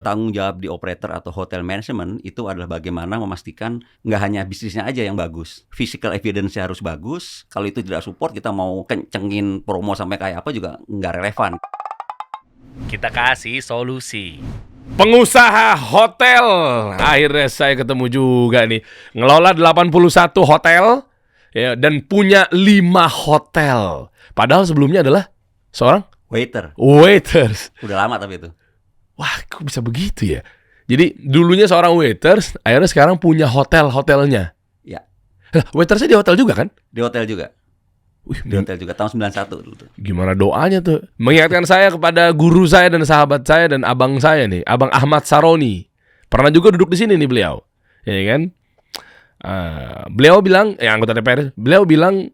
Tanggung jawab di operator atau hotel management itu adalah bagaimana memastikan nggak hanya bisnisnya aja yang bagus, physical evidence-nya harus bagus. Kalau itu tidak support, kita mau kencengin promo sampai kayak apa juga nggak relevan. Kita kasih solusi. Pengusaha hotel. Akhirnya saya ketemu juga nih. Ngelola 81 hotel ya, dan punya 5 hotel. Padahal sebelumnya adalah seorang waiters. Udah lama tapi itu. Wah, kok bisa begitu ya? Jadi dulunya seorang waiters, akhirnya sekarang punya hotelnya. Ya. Waitersnya di hotel juga kan? Di hotel juga. Wih, Di hotel juga tahun 91 dulu tuh. Gimana doanya tuh? Mengingatkan saya kepada guru saya dan sahabat saya dan abang saya nih, Abang Ahmad Saroni. Pernah juga duduk di sini nih beliau. Ya kan? Beliau bilang, anggota DPR, beliau bilang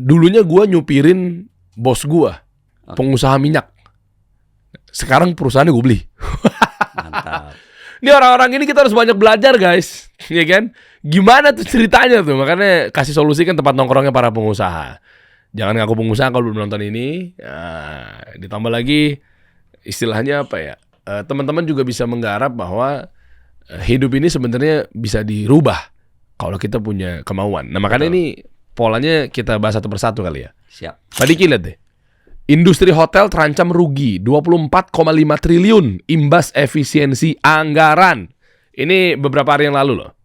dulunya gua nyupirin bos gua, pengusaha minyak. Sekarang perusahaannya gue beli. Mantap. Ini orang-orang ini kita harus banyak belajar guys, ya kan? Gimana tuh ceritanya tuh? Makanya kasih solusi kan tempat nongkrongnya para pengusaha. Jangan ngaku pengusaha kalau belum nonton ini. Nah, ditambah lagi istilahnya apa ya? Teman-teman juga bisa menggarap bahwa hidup ini sebenarnya bisa dirubah kalau kita punya kemauan. Nah makanya ini polanya kita bahas satu persatu kali ya. Siap. Tadi kita lihat deh. Industri hotel terancam rugi 24,5 triliun imbas efisiensi anggaran. Ini beberapa hari yang lalu loh.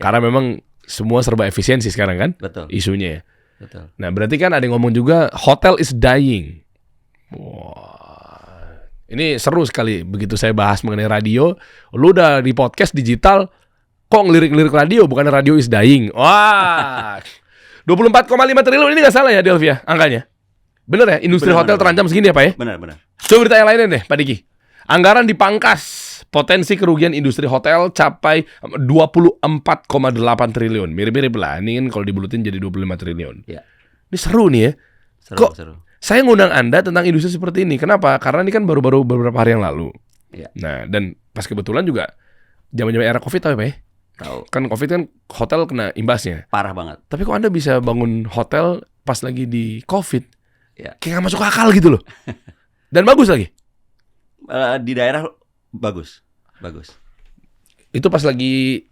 Karena memang semua serba efisiensi sekarang kan? Betul. Isunya. Betul. Nah, berarti kan ada yang ngomong juga hotel is dying. Wah. Ini seru sekali begitu saya bahas mengenai radio. Lu udah di podcast digital kok ngelirik-lirik radio bukan radio is dying. Wah. 24,5 triliun ini enggak salah ya Delvia angkanya? Bener ya, industri hotel terancam segini ya Pak ya? Benar. Coba berita yang lainnya deh Pak Diki. Anggaran dipangkas, potensi kerugian industri hotel capai 24,8 triliun. Mirip-mirip lah, ini kan kalau dibulutin jadi 25 triliun. Ya. Ini seru nih ya. Seru. Saya ngundang Anda tentang industri seperti ini. Kenapa? Karena ini kan baru-baru beberapa hari yang lalu. Ya. Nah, dan pas kebetulan juga zaman-zaman era Covid tahu ya Pak ya? Tahu. Kan Covid kan hotel kena imbasnya. Parah banget. Tapi kok Anda bisa bangun hotel pas lagi di Covid? Ya. Kayak gak masuk akal gitu loh. Dan bagus lagi. Di daerah bagus. Itu pas lagi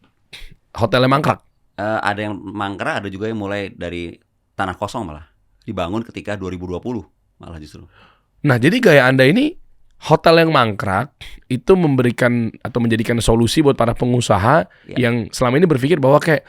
hotelnya mangkrak. Ada yang mangkrak, ada juga yang mulai dari tanah kosong malah. Dibangun ketika 2020 malah justru. Nah jadi gaya Anda ini hotel yang mangkrak itu memberikan atau menjadikan solusi buat para pengusaha yang selama ini berpikir bahwa kayak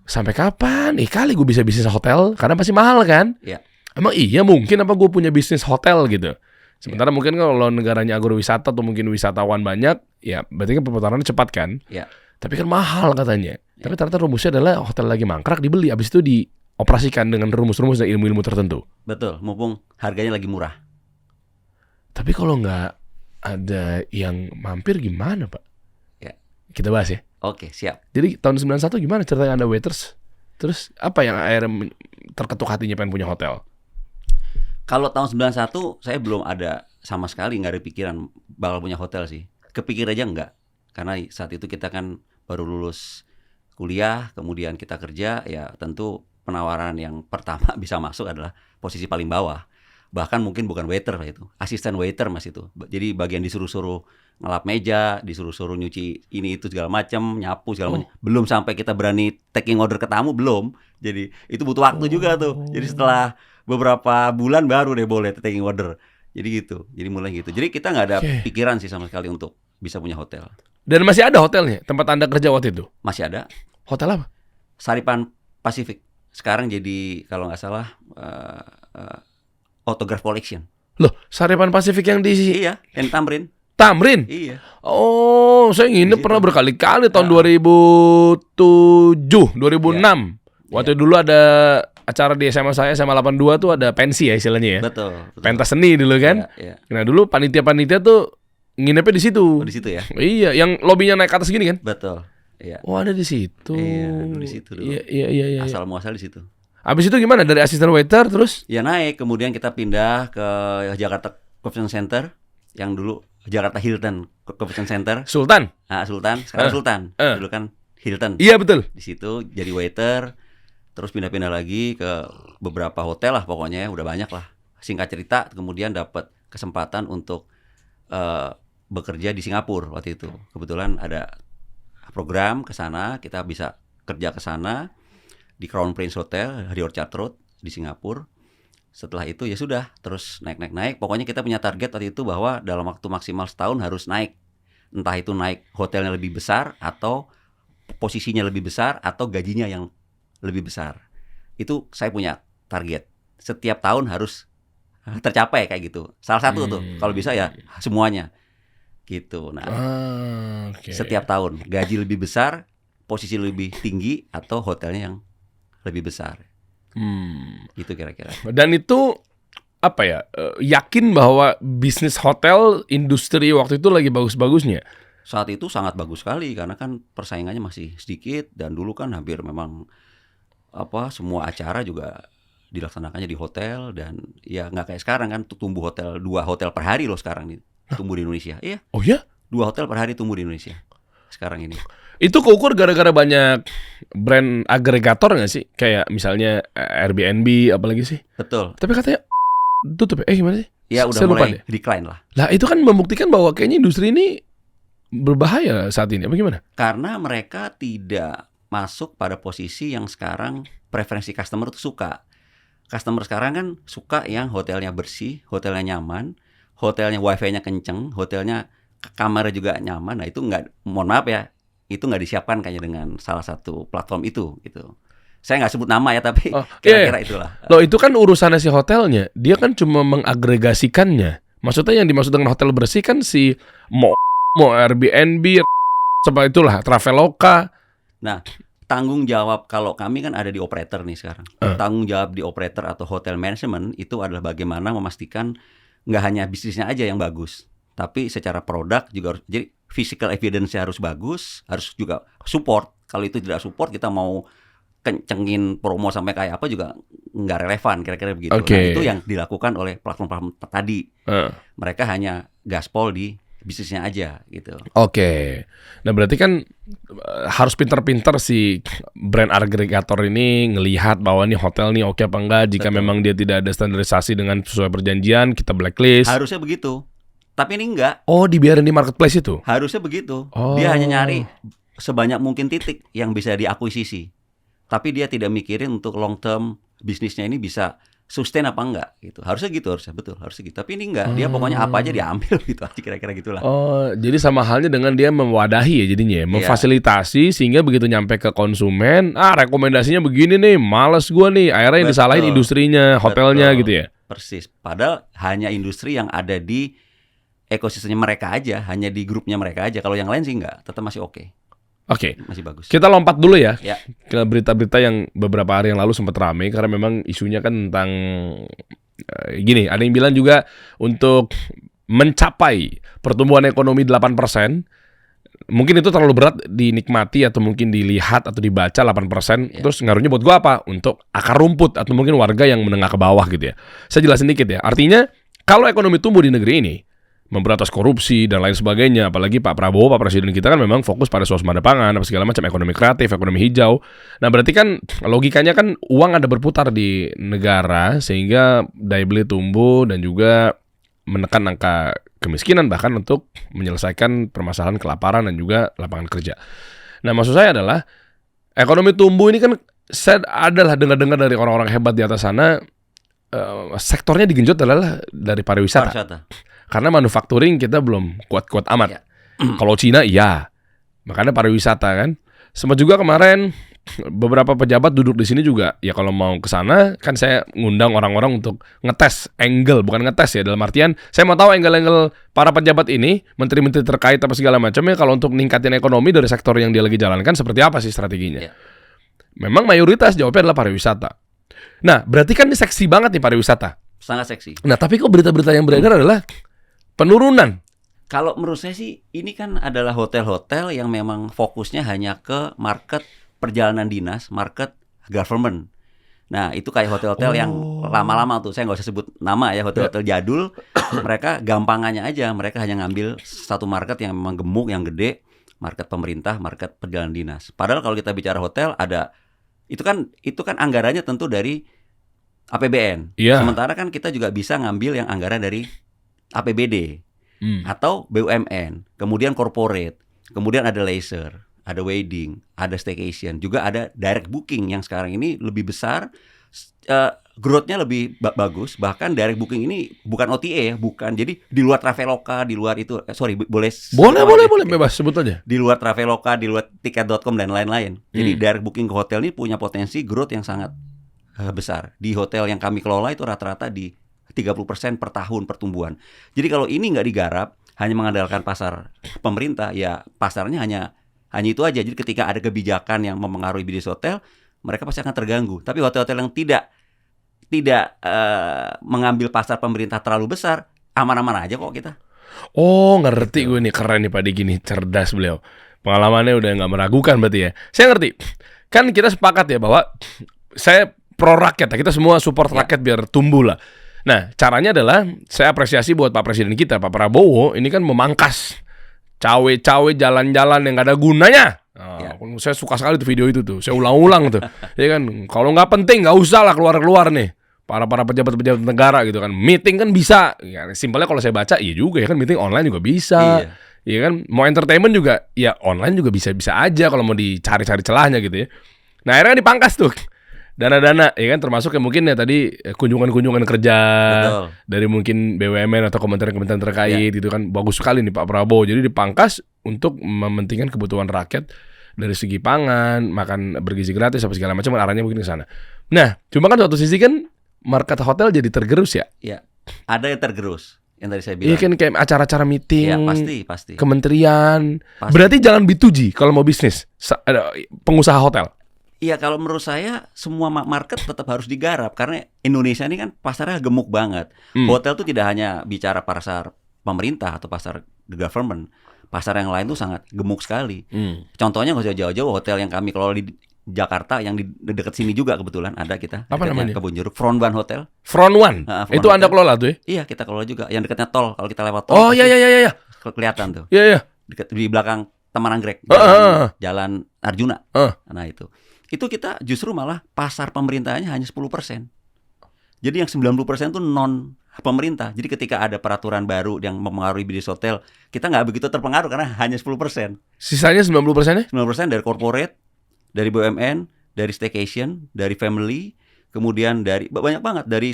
sampai kapan? Kali gue bisa bisnis hotel karena pasti mahal kan? Iya. Emang iya mungkin apa gue punya bisnis hotel gitu. Sementara mungkin kalau negaranya agrowisata atau mungkin wisatawan banyak, ya berarti kan perputarannya cepat kan. Iya. Tapi kan mahal katanya. Tapi ternyata rumusnya adalah hotel lagi mangkrak dibeli, habis itu dioperasikan dengan rumus-rumus dan ilmu-ilmu tertentu. Betul, mumpung harganya lagi murah. Tapi kalau nggak ada yang mampir gimana Pak? Ya. Kita bahas ya. Oke, siap. Jadi tahun 91 gimana ceritanya Anda waiters? Terus apa yang akhirnya terketuk hatinya pengen punya hotel? Kalau tahun 91 saya belum ada sama sekali, nggak ada pikiran bakal punya hotel sih. Kepikir aja nggak. Karena saat itu kita kan baru lulus kuliah, kemudian kita kerja, ya tentu penawaran yang pertama bisa masuk adalah posisi paling bawah. Bahkan mungkin bukan waiter lah itu, asisten waiter mas itu. Jadi bagian disuruh-suruh ngelap meja, disuruh-suruh nyuci ini itu segala macam, nyapu segala macam. Belum sampai kita berani taking order ke tamu, belum. Jadi itu butuh waktu juga tuh. Jadi setelah beberapa bulan baru deh boleh taking order. Jadi gitu. Jadi mulai gitu. Jadi kita nggak ada pikiran sih sama sekali untuk bisa punya hotel. Dan masih ada hotelnya tempat Anda kerja waktu itu? Masih ada. Hotel apa? Saripan Pacific. Sekarang jadi kalau nggak salah Autograph Collection. Loh, Saripan Pacific yang di Iya, yang Tamrin. Tamrin? Iya. Oh, saya nginep pernah berkali-kali tahun 2007, 2006. Waktu dulu ada acara di SMA saya, SMA 82 tuh ada pensi ya istilahnya ya. Betul. Pentas seni dulu kan. Iya. Nah dulu panitia-panitia tuh nginepnya di situ. Di situ ya. Iya, yang lobinya naik ke atas gini kan. Betul. Iya. Oh ada di situ. Iya, di situ dulu. Iya. Asal muasal di situ. Habis itu gimana dari asisten waiter terus? Ya naik, kemudian kita pindah ke Jakarta Convention Center yang dulu Jakarta Hilton Convention Center. Sultan. Sultan, sekarang Sultan. Dulu kan Hilton. Iya betul. Di situ jadi waiter, terus pindah-pindah lagi ke beberapa hotel lah pokoknya, udah banyak lah. Singkat cerita, kemudian dapat kesempatan untuk bekerja di Singapura waktu itu. Kebetulan ada program ke sana, kita bisa kerja ke sana di Crown Prince Hotel di Orchard Road di Singapura. Setelah itu ya sudah, terus naik. Pokoknya kita punya target waktu itu bahwa dalam waktu maksimal setahun harus naik. Entah itu naik hotelnya lebih besar, atau posisinya lebih besar, atau gajinya yang lebih besar. Itu saya punya target. Setiap tahun harus tercapai kayak gitu. Salah satu tuh, kalau bisa ya semuanya. Gitu. Nah, setiap tahun gaji lebih besar, posisi lebih tinggi, atau hotelnya yang lebih besar. Gitu kira-kira. Dan itu apa ya? Yakin bahwa bisnis hotel industri waktu itu lagi bagus-bagusnya. Saat itu sangat bagus sekali karena kan persaingannya masih sedikit, dan dulu kan hampir memang semua acara juga dilaksanakannya di hotel, dan ya nggak kayak sekarang kan tumbuh 2 hotel per hari loh sekarang nih tumbuh di Indonesia. Iya. Oh ya? 2 hotel per hari tumbuh di Indonesia sekarang ini. Itu keukur gara-gara banyak brand agregator nggak sih? Kayak misalnya Airbnb apalagi sih? Betul. Tapi katanya tutup ya? Gimana sih? Ya udah Saya lupa mulai decline lah. Lah itu kan membuktikan bahwa kayaknya industri ini berbahaya saat ini. Apa gimana? Karena mereka tidak masuk pada posisi yang sekarang preferensi customer tuh suka. Customer sekarang kan suka yang hotelnya bersih, hotelnya nyaman, hotelnya wifi-nya kenceng, hotelnya kamarnya juga nyaman. Nah itu nggak, mohon maaf ya, itu nggak disiapkan kayaknya dengan salah satu platform itu gitu. Saya nggak sebut nama ya, tapi kira-kira itulah. Loh itu kan urusannya si hotelnya. Dia kan cuma mengagregasikannya. Maksudnya yang dimaksud dengan hotel bersih kan si mau Airbnb, seperti itulah, Traveloka. Nah, tanggung jawab kalau kami kan ada di operator nih sekarang. Tanggung jawab di operator atau hotel management itu adalah bagaimana memastikan nggak hanya bisnisnya aja yang bagus, tapi secara produk juga harus. Jadi physical evidence-nya harus bagus, harus juga support. Kalau itu tidak support, kita mau kencengin promo sampai kayak apa juga nggak relevan, kira-kira begitu. Nah, itu yang dilakukan oleh platform-platform tadi. Mereka hanya gaspol di bisnisnya aja gitu. Oke. Nah berarti kan harus pinter-pinter si brand agregator ini ngelihat bahwa nih hotel nih oke apa enggak. Jika memang dia tidak ada standarisasi dengan sesuai perjanjian, kita blacklist. Harusnya begitu. Tapi ini enggak. Oh, dibiarin di marketplace itu? Harusnya begitu. Dia hanya nyari sebanyak mungkin titik yang bisa diakuisisi. Tapi dia tidak mikirin untuk long term bisnisnya ini bisa sustain apa enggak gitu. Harusnya gitu, harusnya gitu. Tapi ini enggak, dia pokoknya apa aja diambil gitu aja, kira-kira gitulah. Oh, jadi sama halnya dengan dia mewadahi ya jadinya, memfasilitasi sehingga begitu nyampe ke konsumen, rekomendasinya begini nih, males gua nih, akhirnya yang disalahin industrinya, hotelnya gitu ya. Persis. Padahal hanya industri yang ada di ekosistemnya mereka aja, hanya di grupnya mereka aja. Kalau yang lain sih enggak, tetap masih oke. Oke, masih bagus. Kita lompat dulu ya Ya. ke berita-berita yang beberapa hari yang lalu sempat ramai karena memang isunya kan tentang gini. Ada yang bilang juga untuk mencapai pertumbuhan ekonomi 8%, mungkin itu terlalu berat dinikmati atau mungkin dilihat atau dibaca 8%. Ya. Terus ngaruhnya buat gua apa? Untuk akar rumput atau mungkin warga yang menengah ke bawah gitu ya. Saya jelasin dikit ya. Artinya kalau ekonomi tumbuh di negeri ini, memberantas korupsi dan lain sebagainya, apalagi Pak Prabowo, Pak Presiden kita kan memang fokus pada swasembada pangan, apa segala macam, ekonomi kreatif, ekonomi hijau. Nah berarti kan logikanya kan uang ada berputar di negara sehingga daya beli tumbuh dan juga menekan angka kemiskinan, bahkan untuk menyelesaikan permasalahan kelaparan dan juga lapangan kerja. Nah maksud saya adalah ekonomi tumbuh ini kan saya adalah dengar-dengar dari orang-orang hebat di atas sana, sektornya digenjot adalah dari pariwisata. Karena manufacturing kita belum kuat-kuat amat. Ya. Kalau Cina iya. Makanya pariwisata kan. Sempat juga kemarin beberapa pejabat duduk di sini juga. Ya kalau mau ke sana kan saya ngundang orang-orang untuk ngetes angle, bukan ngetes ya, dalam artian saya mau tahu angle-angle para pejabat ini, menteri-menteri terkait apa segala macamnya, kalau untuk ningkatin ekonomi dari sektor yang dia lagi jalankan seperti apa sih strateginya. Ya. Memang mayoritas jawabnya adalah pariwisata. Nah, berarti kan ini seksi banget nih pariwisata. Sangat seksi. Nah, tapi kok berita-berita yang beredar adalah penurunan. Kalau menurut saya sih ini kan adalah hotel-hotel yang memang fokusnya hanya ke market perjalanan dinas, market government. Nah itu kayak hotel-hotel yang lama-lama tuh, saya nggak usah sebut nama ya, hotel-hotel jadul. Mereka gampangannya aja, mereka hanya ngambil satu market yang memang gemuk, yang gede, market pemerintah, market perjalanan dinas. Padahal kalau kita bicara hotel ada itu kan anggarannya tentu dari APBN. Sementara kan kita juga bisa ngambil yang anggaran dari APBD. atau BUMN, kemudian corporate, kemudian ada leisure, ada wedding, ada staycation, juga ada direct booking yang sekarang ini lebih besar, growth-nya lebih bagus. Bahkan direct booking ini bukan OTA ya, bukan. Jadi di luar Traveloka, di luar itu, boleh bebas sebut aja. Di luar Traveloka, di luar tiket.com dan lain-lain. Jadi direct booking ke hotel ini punya potensi growth yang sangat besar. Di hotel yang kami kelola itu rata-rata di 30% per tahun pertumbuhan. Jadi kalau ini nggak digarap, hanya mengandalkan pasar pemerintah, ya pasarnya hanya itu aja. Jadi ketika ada kebijakan yang mempengaruhi bisnis hotel, mereka pasti akan terganggu. Tapi hotel-hotel yang tidak mengambil pasar pemerintah terlalu besar, aman-aman aja kok kita. Oh, ngerti gue nih, keren nih Pak Diki nih, cerdas beliau. Pengalamannya udah nggak meragukan berarti ya. Saya ngerti. Kan kita sepakat ya bahwa saya pro rakyat, kita semua support rakyat biar tumbuh lah. Nah, caranya adalah saya apresiasi buat Pak Presiden kita, Pak Prabowo, ini kan memangkas cawe-cawe jalan-jalan yang gak ada gunanya. Saya suka sekali tuh video itu tuh, saya ulang-ulang tuh. Ya kan, kalau nggak penting nggak usah lah keluar-keluar nih. Para pejabat-pejabat negara gitu kan, meeting kan bisa. Ya, simpelnya kalau saya baca, iya juga ya kan, meeting online juga bisa. Iya kan, mau entertainment juga, ya online juga bisa aja kalau mau dicari-cari celahnya gitu ya. Nah akhirnya dipangkas tuh dana-dana, ya kan, termasuk yang mungkin ya tadi kunjungan-kunjungan kerja. Betul. Dari mungkin BUMN atau kementerian-kementerian terkait gitu kan, bagus sekali nih Pak Prabowo. Jadi dipangkas untuk mementingkan kebutuhan rakyat dari segi pangan, makan bergizi gratis apa segala macam, arahnya mungkin ke sana. Nah, cuma kan suatu sisi kan market hotel jadi tergerus ya. Iya. Ada yang tergerus yang tadi saya bilang. Iya kan, kayak acara-acara meeting. Iya, pasti. Kementerian. Pasti. Berarti jangan B2G kalau mau bisnis pengusaha hotel. Iya, kalau menurut saya semua market tetap harus digarap karena Indonesia ini kan pasarnya gemuk banget. Hotel tuh tidak hanya bicara pasar pemerintah atau pasar the government. Pasar yang lain tuh sangat gemuk sekali. Contohnya nggak usah jauh-jauh, hotel yang kami kelola di Jakarta yang di dekat sini juga kebetulan ada kita. Apa namanya? Kebun Jeruk, Front One Hotel. Front One? Itu Anda kelola tuh ya? Iya, kita kelola juga. Yang dekatnya tol, kalau kita lewat tol. Oh iya. Kelihatan tuh. Iya. Di belakang Taman Anggrek, Jalan Arjuna. Nah itu kita justru malah pasar pemerintahnya hanya 10%. Jadi yang 90% itu non pemerintah. Jadi ketika ada peraturan baru yang mempengaruhi bisnis hotel, kita nggak begitu terpengaruh karena hanya 10%. Sisanya 90%-nya? 90% dari corporate, dari BUMN, dari staycation, dari family, kemudian dari banyak banget dari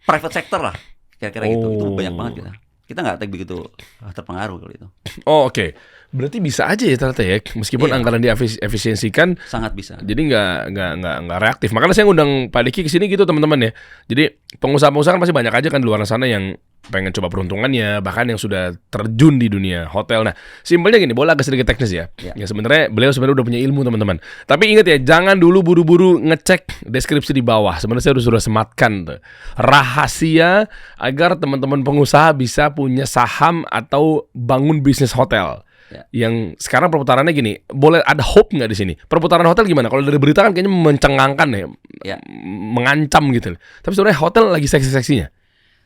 private sector lah, kira-kira gitu. Itu banyak banget kita. Kita nggak begitu terpengaruh kalau itu. Oh oke. Berarti bisa aja ya ternyata ya, meskipun anggaran diefisiensikan. Sangat bisa. Jadi nggak reaktif. Makanya saya ngundang Pak Diki ke sini gitu teman-teman ya. Jadi pengusaha-pengusaha kan pasti banyak aja kan di luar sana yang pengen coba peruntungannya, bahkan yang sudah terjun di dunia hotel. Nah, simpelnya gini, boleh agak sedikit teknis ya. Ya sebenarnya beliau sebenarnya udah punya ilmu teman-teman. Tapi ingat ya, jangan dulu buru-buru ngecek deskripsi di bawah. Sebenarnya saya sudah sematkan tuh rahasia agar teman-teman pengusaha bisa punya saham atau bangun bisnis hotel. Yang sekarang perputarannya gini, boleh ada hope nggak di sini? Perputaran hotel gimana? Kalau dari berita kan kayaknya mencengangkan ya, mengancam gitu. Tapi sebenarnya hotel lagi seksi-seksinya.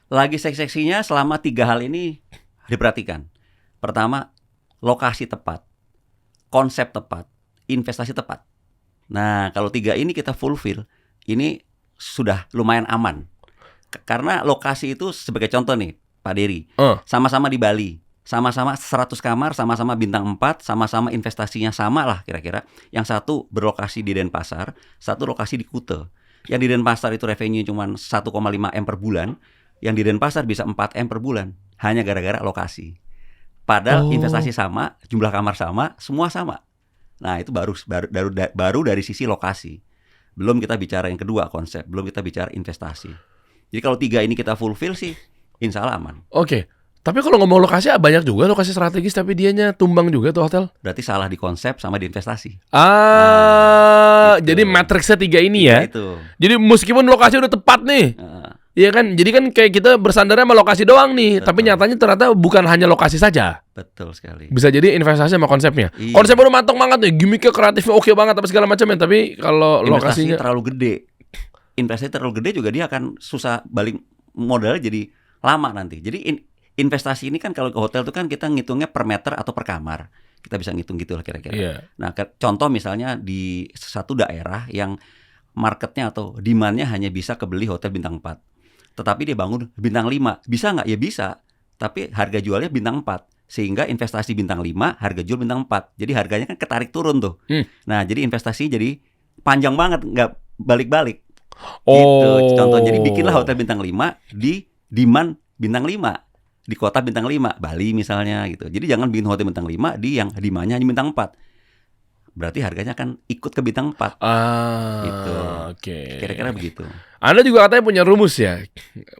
Lagi seksi-seksinya selama 3 hal ini diperhatikan. Pertama, lokasi tepat, konsep tepat, investasi tepat. Nah, kalau 3 ini kita fulfill, ini sudah lumayan aman. Karena lokasi itu sebagai contoh nih, Pak Dery, sama-sama di Bali. Sama-sama 100 kamar, sama-sama bintang 4, sama-sama investasinya sama lah kira-kira. Yang satu berlokasi di Denpasar, satu lokasi di Kuta. Yang di Denpasar itu revenue cuma 1,5 M per bulan, yang di Denpasar bisa 4 M per bulan. Hanya gara-gara lokasi. Padahal investasi sama, jumlah kamar sama, semua sama. Nah itu baru dari sisi lokasi. Belum kita bicara yang kedua, konsep. Belum kita bicara investasi. Jadi kalau 3 ini kita fulfill sih, insya Allah aman. Oke. Tapi kalau ngomong lokasi, banyak juga lokasi strategis tapi dianya tumbang juga tuh hotel. Berarti salah di konsep sama di investasi. Gitu. Jadi matriksnya 3 ini ya. Itu. Jadi meskipun lokasi udah tepat nih, iya kan. Jadi kan kayak kita bersandarnya sama lokasi doang nih. Betul. Tapi nyatanya ternyata bukan hanya lokasi saja. Betul sekali. Bisa jadi investasi sama konsepnya. Iya. Konsep udah matang banget nih, gimmicknya kreatifnya oke banget apa segala macamnya. Tapi kalau lokasinya terlalu gede, investasi terlalu gede juga dia akan susah balik modalnya jadi lama nanti. Jadi investasi ini kan kalau ke hotel itu kan kita ngitungnya per meter atau per kamar. Kita bisa ngitung gitu lah kira-kira. Yeah. Nah, contoh misalnya di satu daerah yang marketnya atau demand-nya hanya bisa kebeli hotel bintang 4. Tetapi dia bangun bintang 5. Bisa nggak? Ya bisa. tapi harga jualnya bintang 4. Sehingga investasi bintang 5, harga jual bintang 4. Jadi harganya kan ketarik turun tuh. Nah, jadi investasi jadi panjang banget, nggak balik-balik. Gitu. Contoh, jadi bikinlah hotel bintang 5 di demand bintang 5. Di kota bintang 5, Bali misalnya gitu. Jadi jangan bikin hotel bintang 5 di yang demandnya hanya bintang 4. Berarti harganya akan ikut ke bintang 4. Gitu. Oke. Kira-kira begitu. Anda juga katanya punya rumus ya.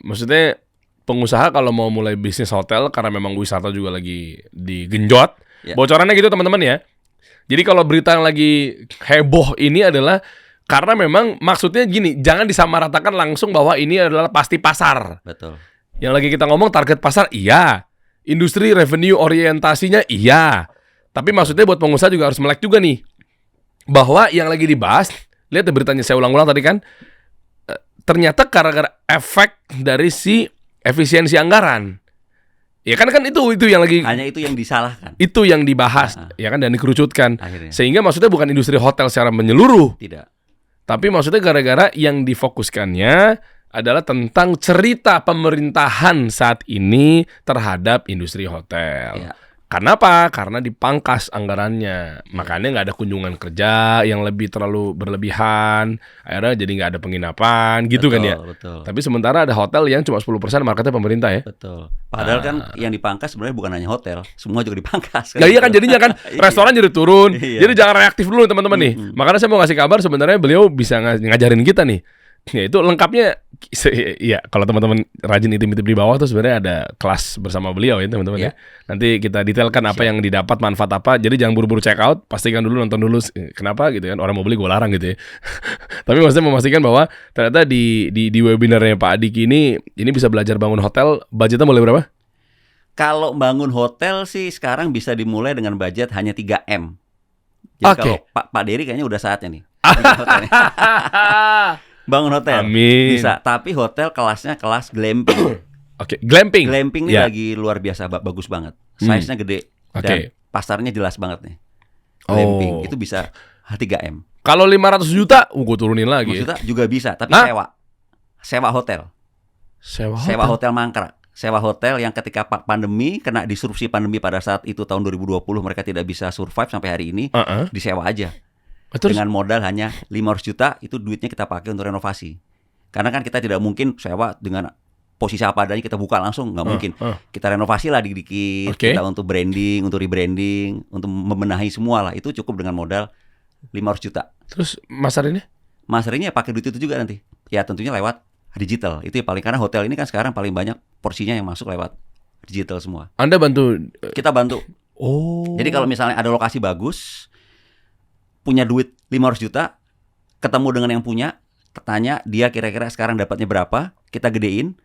Maksudnya pengusaha kalau mau mulai bisnis hotel karena memang wisata juga lagi digenjot. Ya. Bocorannya gitu teman-teman ya. Jadi kalau berita yang lagi heboh ini adalah karena memang maksudnya gini, jangan disamaratakan langsung bahwa ini adalah pasti pasar. Betul. Yang lagi kita ngomong target pasar, iya. Industri revenue orientasinya, iya. Tapi maksudnya buat pengusaha juga harus melek juga nih. Bahwa yang lagi dibahas, lihat ya beritanya saya ulang-ulang tadi kan, ternyata gara-gara efek dari si efisiensi anggaran. Ya kan itu yang lagi, Hanya itu yang disalahkan. itu yang dibahas, ya kan, dan dikerucutkan. Akhirnya. Sehingga maksudnya bukan industri hotel secara menyeluruh. Tidak. Tapi maksudnya gara-gara yang difokuskannya adalah tentang cerita pemerintahan saat ini terhadap industri hotel. Ya. Kenapa? Karena dipangkas anggarannya. Makanya nggak ada kunjungan kerja yang terlalu berlebihan. Akhirnya jadi nggak ada penginapan gitu kan ya. Betul. Tapi sementara ada hotel yang cuma 10% marketnya pemerintah ya. Betul. Padahal kan yang dipangkas sebenarnya bukan hanya hotel, semua juga dipangkas. Ya iya kan, jadinya kan restoran jadi turun. Iya. Jadi jangan reaktif dulu teman-teman nih. Makanya saya mau ngasih kabar sebenarnya beliau bisa ngajarin kita nih. Ya itu lengkapnya. Ya kalau teman-teman rajin intip-intip di bawah tuh sebenarnya ada kelas bersama beliau ya teman-teman ya. Nanti kita detailkan apa yang didapat, manfaat apa. Jadi jangan buru-buru check out, pastikan dulu, nonton dulu kenapa gitu kan. Orang mau beli gue larang gitu ya. Tapi maksudnya memastikan bahwa ternyata di webinarnya Pak Adik ini bisa belajar bangun hotel. Budgetnya mulai berapa? Kalau bangun hotel sih sekarang bisa dimulai dengan budget hanya 3M. Jadi Oke. kalau Pak Dery kayaknya udah saatnya nih. Bangun hotel. Amin. Bisa, tapi hotel kelasnya kelas glamping. Oke, glamping. Glamping ini Ya. lagi luar biasa bagus banget. Size-nya gede dan Oke. pasarnya jelas banget nih. Glamping Oh. itu bisa 3M. Kalau 500 juta, gue turunin lagi. Maksudnya juga bisa, tapi Hah? sewa hotel. Sewa hotel mangkrak. Sewa hotel yang ketika pandemi, kena disrupsi pandemi pada saat itu tahun 2020, mereka tidak bisa survive sampai hari ini, disewa aja. Terus? Dengan modal hanya 500 juta, itu duitnya kita pakai untuk renovasi. Karena kan kita tidak mungkin sewa dengan posisi apa adanya kita buka langsung, nggak mungkin. Kita renovasi lah dikit-dikit, kita untuk branding, untuk rebranding, untuk membenahi semua lah. Itu cukup dengan modal 500 juta. Terus masarinnya? Masarinnya pakai duit itu juga nanti. Ya tentunya lewat digital. Itu yang paling, karena hotel ini kan sekarang paling banyak porsinya yang masuk lewat digital semua. Anda bantu? Kita bantu. Oh. Jadi kalau misalnya ada lokasi bagus, punya duit 500 juta, ketemu dengan yang punya, tanya dia kira-kira sekarang dapatnya berapa, kita gedein,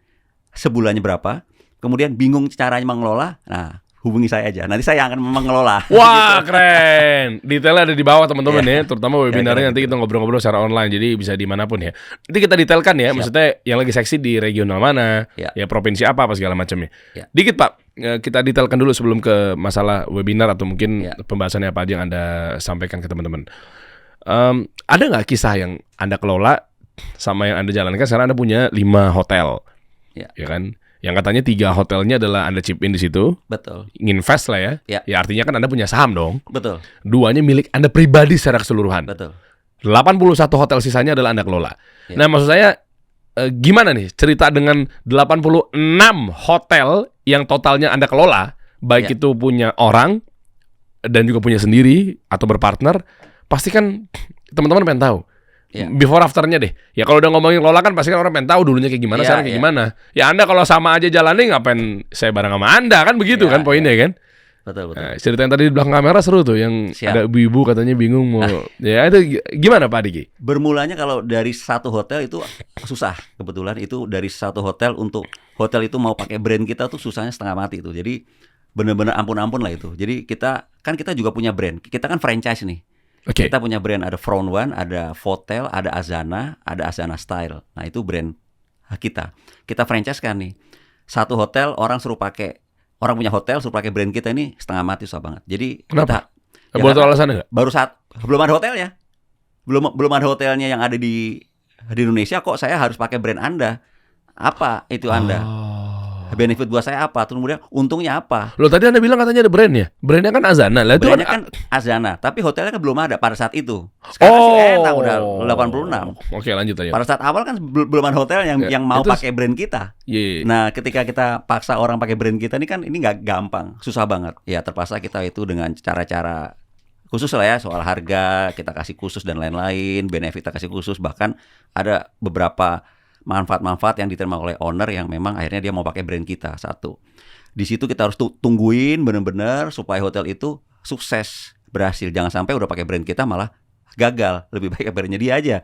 sebulannya berapa, kemudian bingung caranya mengelola, nah hubungi saya aja, nanti saya akan mengelola. Wah keren, detailnya ada di bawah teman-teman Yeah. ya, terutama webinarnya nanti kita ngobrol-ngobrol secara online, jadi bisa dimanapun ya. Nanti kita detailkan ya, maksudnya yang lagi seksi di regional mana, ya provinsi apa segala macamnya. Dikit Pak, kita detailkan dulu sebelum ke masalah webinar atau mungkin pembahasannya apa aja yang Anda sampaikan ke teman-teman. Ada nggak kisah yang Anda kelola sama yang Anda jalankan? Sekarang Anda punya 5 hotel, ya kan? Yang katanya 3 hotelnya adalah Anda chip in di situ. Betul. Nginvest lah ya. Ya artinya kan Anda punya saham dong. Betul. 2-nya milik Anda pribadi secara keseluruhan. Betul. 81 hotel sisanya adalah Anda kelola. Nah maksud saya gimana nih cerita dengan 86 hotel yang totalnya Anda kelola, baik itu punya orang dan juga punya sendiri atau berpartner, pasti kan teman-teman pengen tahu. Before afternya deh. Ya kalau udah ngomongin kelola kan pasti kan orang pengen tahu dulunya kayak gimana, sekarang kayak gimana. Ya Anda kalau sama aja jalannya ngapain saya bareng sama Anda kan begitu kan poinnya kan. Betul. Nah, cerita yang tadi di belakang kamera seru tuh yang ada ibu-ibu katanya bingung mau ya itu gimana Pak Diki? Bermulanya kalau dari satu hotel itu susah, kebetulan itu dari satu hotel untuk hotel itu mau pakai brand kita tuh susahnya setengah mati itu. Jadi benar-benar ampun-ampun lah itu. Jadi kita juga punya brand. Kita kan franchise nih. Kita punya brand, ada Front One, ada Votel, ada Azana Style. Nah itu brand kita. Kita franchise kan nih. Satu hotel orang punya hotel suruh pakai brand kita ini setengah mati susah banget. Jadi kenapa? Kita, buat alasannya nggak? Belum ada hotelnya. Belum ada hotelnya yang ada di Indonesia kok saya harus pakai brand Anda. Apa itu Anda? benefit buat saya apa? Terus kemudian untungnya apa? Loh tadi Anda bilang katanya ada brand ya? Brandnya kan Azana. Lah itu Brandnya kan Azana, tapi hotelnya kan belum ada pada saat itu. Sekarang sih enak udah 86. Oke, lanjut aja. Pada saat awal kan belum ada hotel yang mau pakai brand kita. Iya. Nah, ketika kita paksa orang pakai brand kita ini kan ini nggak gampang, susah banget. Ya terpaksa kita itu dengan cara-cara khusus lah ya, soal harga kita kasih khusus dan lain-lain, benefit kita kasih khusus, bahkan ada beberapa manfaat-manfaat yang diterima oleh owner yang memang akhirnya dia mau pakai brand kita. Satu, di situ kita harus tungguin benar-benar supaya hotel itu sukses, berhasil. Jangan sampai udah pakai brand kita malah gagal, lebih baik brandnya dia aja.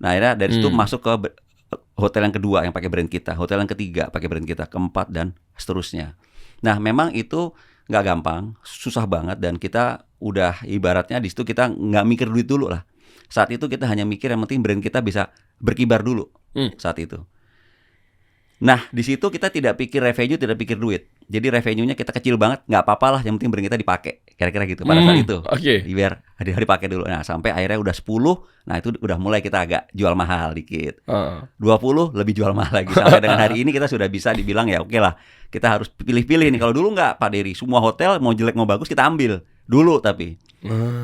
Nah akhirnya dari situ masuk ke hotel yang kedua yang pakai brand kita, hotel yang ketiga pakai brand kita, keempat dan seterusnya. Nah memang itu nggak gampang, susah banget, dan kita udah ibaratnya di situ kita nggak mikir duit dulu lah. Saat itu kita hanya mikir yang penting brand kita bisa berkibar dulu saat itu. Nah di situ kita tidak pikir revenue, tidak pikir duit. Jadi revenue-nya kita kecil banget, nggak apa-apa lah, yang penting brand kita dipakai. Kira-kira gitu pada saat itu. Oke. Biar dipakai dulu. Nah sampai akhirnya udah 10, nah itu udah mulai kita agak jual mahal dikit. 20 lebih jual mahal lagi. Sampai dengan hari ini kita sudah bisa dibilang ya oke lah. Kita harus pilih-pilih nih. Kalau dulu nggak Pak Dery, semua hotel mau jelek mau bagus kita ambil. Dulu tapi.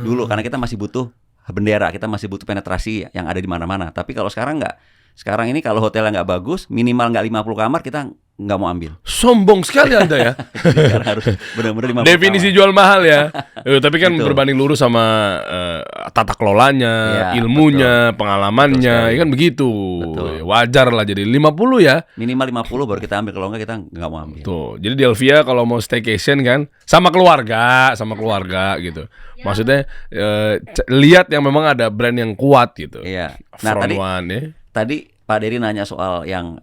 Dulu karena kita masih butuh bendera, kita masih butuh penetrasi yang ada di mana-mana. Tapi kalau sekarang nggak. Sekarang ini kalau hotelnya nggak bagus, minimal nggak 50 kamar, kita nggak mau ambil. Sombong sekali Anda ya. Sekarang harus benar-benar 50 Definisi kamar. jual mahal ya. Tapi kan Betul. berbanding lurus sama tata kelolanya, Ya, ilmunya, pengalamannya, ya kan begitu. Betul. Wajar lah jadi 50 ya. Minimal 50 baru kita ambil, kalau nggak kita nggak mau ambil. Tuh, jadi di Elvia kalau mau staycation kan sama keluarga gitu. Maksudnya lihat yang memang ada brand yang kuat gitu. Iya. Nah Front one ya. tadi Pak Dery nanya soal yang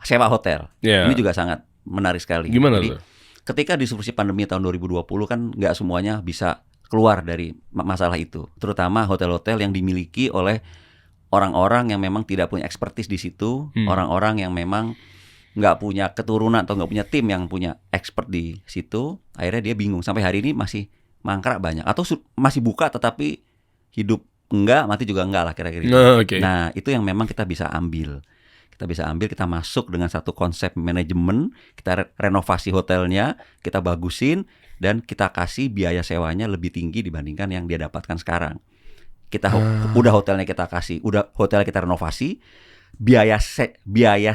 sewa hotel. Iya. Ini juga sangat menarik sekali. Gimana Jadi tuh? ketika disrupsi pandemi tahun 2020 kan nggak semuanya bisa keluar dari masalah itu. Terutama hotel-hotel yang dimiliki oleh orang-orang yang memang tidak punya expertise di situ, orang-orang yang memang nggak punya keturunan atau nggak punya tim yang punya expert di situ. Akhirnya dia bingung. Sampai hari ini masih mangkrak banyak. Atau masih buka tetapi hidup enggak, mati juga enggak lah kira-kira gitu. Okay. Nah itu yang memang kita bisa ambil. Kita masuk dengan satu konsep manajemen, kita renovasi hotelnya, kita bagusin, dan kita kasih biaya sewanya lebih tinggi dibandingkan yang dia dapatkan sekarang. Kita udah hotelnya kita kasih, udah hotelnya kita renovasi, biaya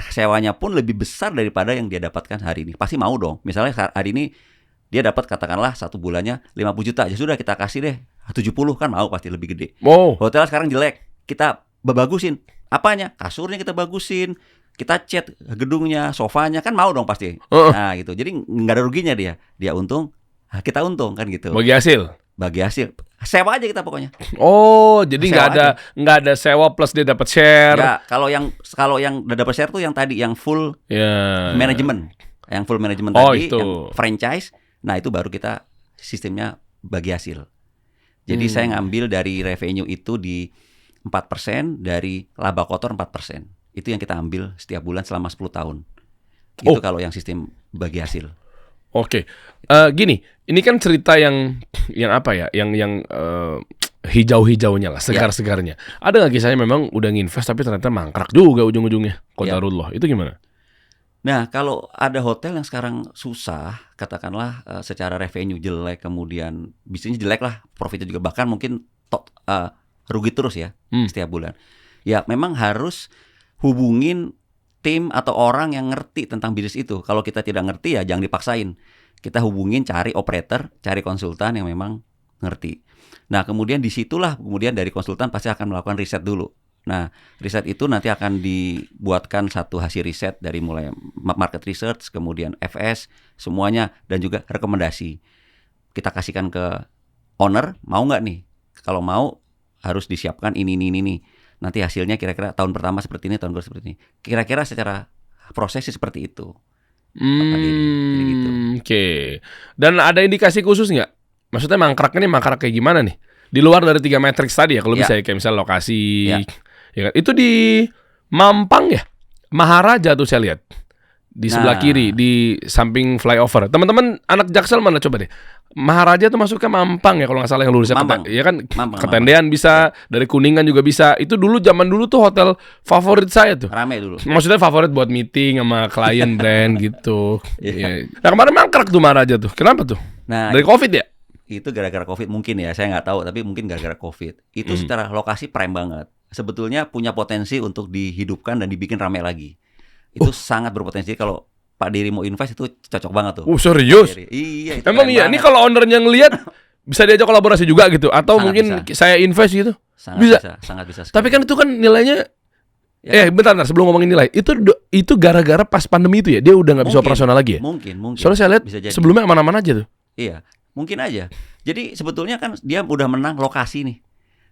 sewanya pun lebih besar daripada yang dia dapatkan hari ini. Pasti mau dong. Misalnya hari ini dia dapat katakanlah 1 bulannya 50 juta, ya sudah kita kasih deh 70, kan mau pasti lebih gede. Hotel sekarang jelek, kita bagusin. Apanya? Kasurnya kita bagusin, kita cat gedungnya, sofanya, kan mau dong pasti. Nah gitu. Jadi nggak ada ruginya dia untung, kita untung kan gitu. Bagi hasil. Sewa aja kita pokoknya. Jadi nggak ada sewa plus dia dapat share. Ya, kalau yang udah dapat share tuh yang tadi yang full manajemen. Yang full manajemen tadi, itu. yang franchise. Nah, itu baru kita sistemnya bagi hasil. Jadi saya ngambil dari revenue itu di 4%, dari laba kotor 4%. Itu yang kita ambil setiap bulan selama 10 tahun. Itu kalau yang sistem bagi hasil. Oke. Gini, ini kan cerita yang apa ya? Yang hijau-hijaunya lah, segar-segarnya. Ada nggak kisahnya memang udah nginvest tapi ternyata mangkrak juga ujung-ujungnya? Qadarullah. Itu gimana? Nah, kalau ada hotel yang sekarang susah, katakanlah secara revenue jelek, kemudian bisnisnya jelek lah, profitnya juga bahkan mungkin rugi terus ya setiap bulan. Ya, memang harus hubungin tim atau orang yang ngerti tentang bisnis itu. Kalau kita tidak ngerti ya jangan dipaksain. Kita hubungin, cari operator, cari konsultan yang memang ngerti. Nah, kemudian disitulah kemudian dari konsultan pasti akan melakukan riset dulu. Nah, riset itu nanti akan dibuatkan satu hasil riset dari mulai market research, kemudian FS, semuanya, dan juga rekomendasi. Kita kasihkan ke owner, mau nggak nih? Kalau mau, harus disiapkan ini. Nanti hasilnya kira-kira tahun pertama seperti ini, tahun kedua seperti ini. Kira-kira secara prosesnya seperti itu. Gitu. Oke. Dan ada indikasi khusus nggak? Maksudnya mangkrak kayak gimana nih? Di luar dari 3 matriks tadi ya, kalau bisa ya, kayak misalnya lokasi. Ya kan? Itu di Mampang ya? Maharaja tuh saya lihat. Di sebelah kiri, di samping flyover. Teman-teman anak Jaksel mana coba deh. Maharaja tuh masuknya Mampang ya kalau nggak salah yang lurusnya Mampang. ya kan Mampang, Ketendean bisa, dari Kuningan juga bisa. Itu dulu zaman dulu tuh hotel favorit saya tuh. Rame dulu. Maksudnya favorit buat meeting sama klien brand gitu. Iya. Iya. Nah kemarin mangkrak tuh Maharaja tuh. Kenapa tuh? Nah, Dari Covid ya? itu gara-gara Covid mungkin ya, saya nggak tahu, tapi mungkin gara-gara Covid. Itu secara lokasi prime banget. Sebetulnya punya potensi untuk dihidupkan dan dibikin rame lagi. Itu sangat berpotensi. Kalau Pak Diri mau invest itu cocok banget tuh. Serius? Iya, itu Emang keren iya, ini banget. kalau ownernya ngelihat bisa diajak kolaborasi juga gitu, atau Sangat mungkin saya invest gitu. Sangat bisa. sangat bisa. Tapi kan itu kan nilainya. Ya. Bentar, sebelum ngomongin nilai, itu gara-gara pas pandemi itu ya, dia udah nggak bisa Mungkin, operasional lagi ya. Mungkin. Soalnya saya lihat Bisa jadi. sebelumnya aman-aman aja tuh. Iya, mungkin aja. Jadi sebetulnya kan dia udah menang lokasi nih.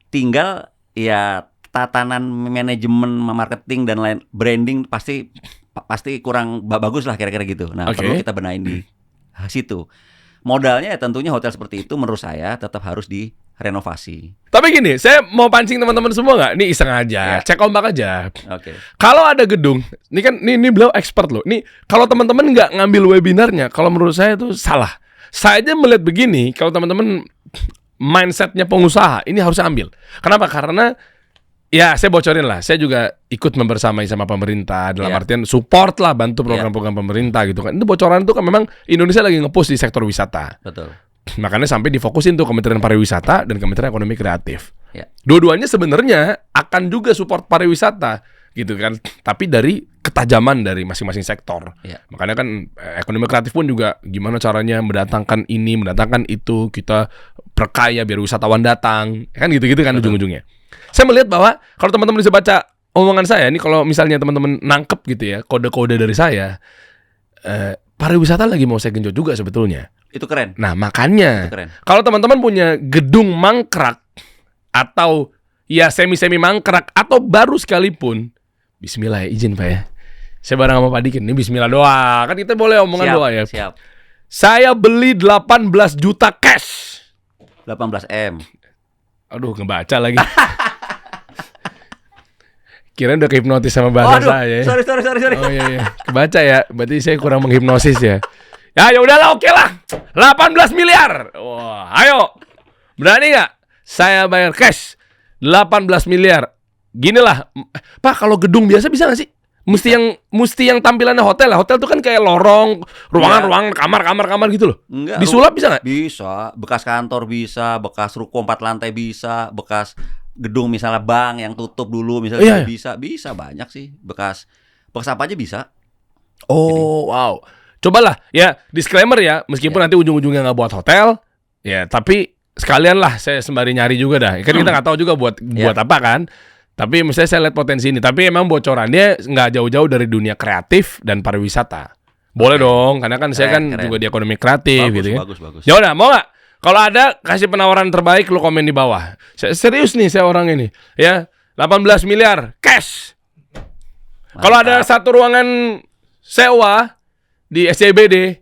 Tinggal ya tatanan manajemen, marketing dan lain branding pasti kurang bagus lah kira-kira gitu. Nah, Oke. perlu kita benahin di situ. Modalnya ya tentunya hotel seperti itu menurut saya tetap harus direnovasi. Tapi gini, saya mau pancing teman-teman semua nggak? Ini iseng aja, Ya. cek ombak aja. Oke. Kalau ada gedung, ini kan ini beliau expert loh. Nih kalau teman-teman nggak ngambil webinarnya, kalau menurut saya itu salah. Saya aja melihat begini, kalau teman-teman mindsetnya pengusaha, ini harus ambil. Kenapa? Karena ya saya bocorin lah, saya juga ikut membersamai sama pemerintah dalam Iya. artian support lah, bantu program-program pemerintah gitu kan. Itu bocoran itu kan memang Indonesia lagi nge-push di sektor wisata. Betul. Makanya sampai difokusin tuh Kementerian Pariwisata dan Kementerian Ekonomi Kreatif. Ya. Dua-duanya sebenarnya akan juga support pariwisata gitu kan, tapi dari ketajaman dari masing-masing sektor. Ya. Makanya kan ekonomi kreatif pun juga gimana caranya mendatangkan ini, mendatangkan itu, kita perkaya biar wisatawan datang, kan gitu-gitu kan ujung-ujungnya. Saya melihat bahwa kalau teman-teman bisa baca omongan saya, ini kalau misalnya teman-teman nangkep gitu ya, kode-kode dari saya, pariwisata lagi mau saya genjot juga sebetulnya. Itu keren. Nah makanya, Itu keren. kalau teman-teman punya gedung mangkrak, atau ya semi-semi mangkrak, atau baru sekalipun, bismillah ya, izin Pak ya. Saya bareng sama Pak Dikin, ini bismillah doa. Kan kita boleh omongan Siap, doa ya. Siap. Saya beli 18 juta cash. 18M. Aduh, ngebaca lagi. Kirain udah kehipnotis sama bahasa saya. Sorry. Oh iya. Kebaca ya. Berarti saya kurang menghipnosis ya. Ya udahlah, oke lah. 18 miliar. Wah, ayo. Berani nggak? Saya bayar cash 18 miliar. Ginilah, Pak, kalau gedung biasa bisa nggak sih? Mesti yang tampilannya hotel lah. Hotel tuh kan kayak lorong, ruangan, kamar gitu loh. Enggak. Disulap bisa nggak? Bisa. Bekas kantor bisa, bekas ruko 4 lantai bisa, bekas gedung misalnya bank yang tutup dulu misalnya bisa banyak sih. Bekas apa aja bisa. Oh, wow. Cobalah ya, disclaimer ya, meskipun nanti ujung-ujungnya nggak buat hotel, ya tapi sekalian lah saya sembari nyari juga dah. Kan kita nggak tahu juga buat apa kan. Tapi misalnya saya lihat potensi ini. Tapi emang bocorannya nggak jauh-jauh dari dunia kreatif dan pariwisata. Boleh dong, karena kan saya kan juga di ekonomi kreatif gitu ya. Bagus. Ya udah, mau nggak? Kalau ada kasih penawaran terbaik, lu komen di bawah. Serius nih saya orang ini, ya 18 miliar cash. Kalau ada satu ruangan sewa di SCBD,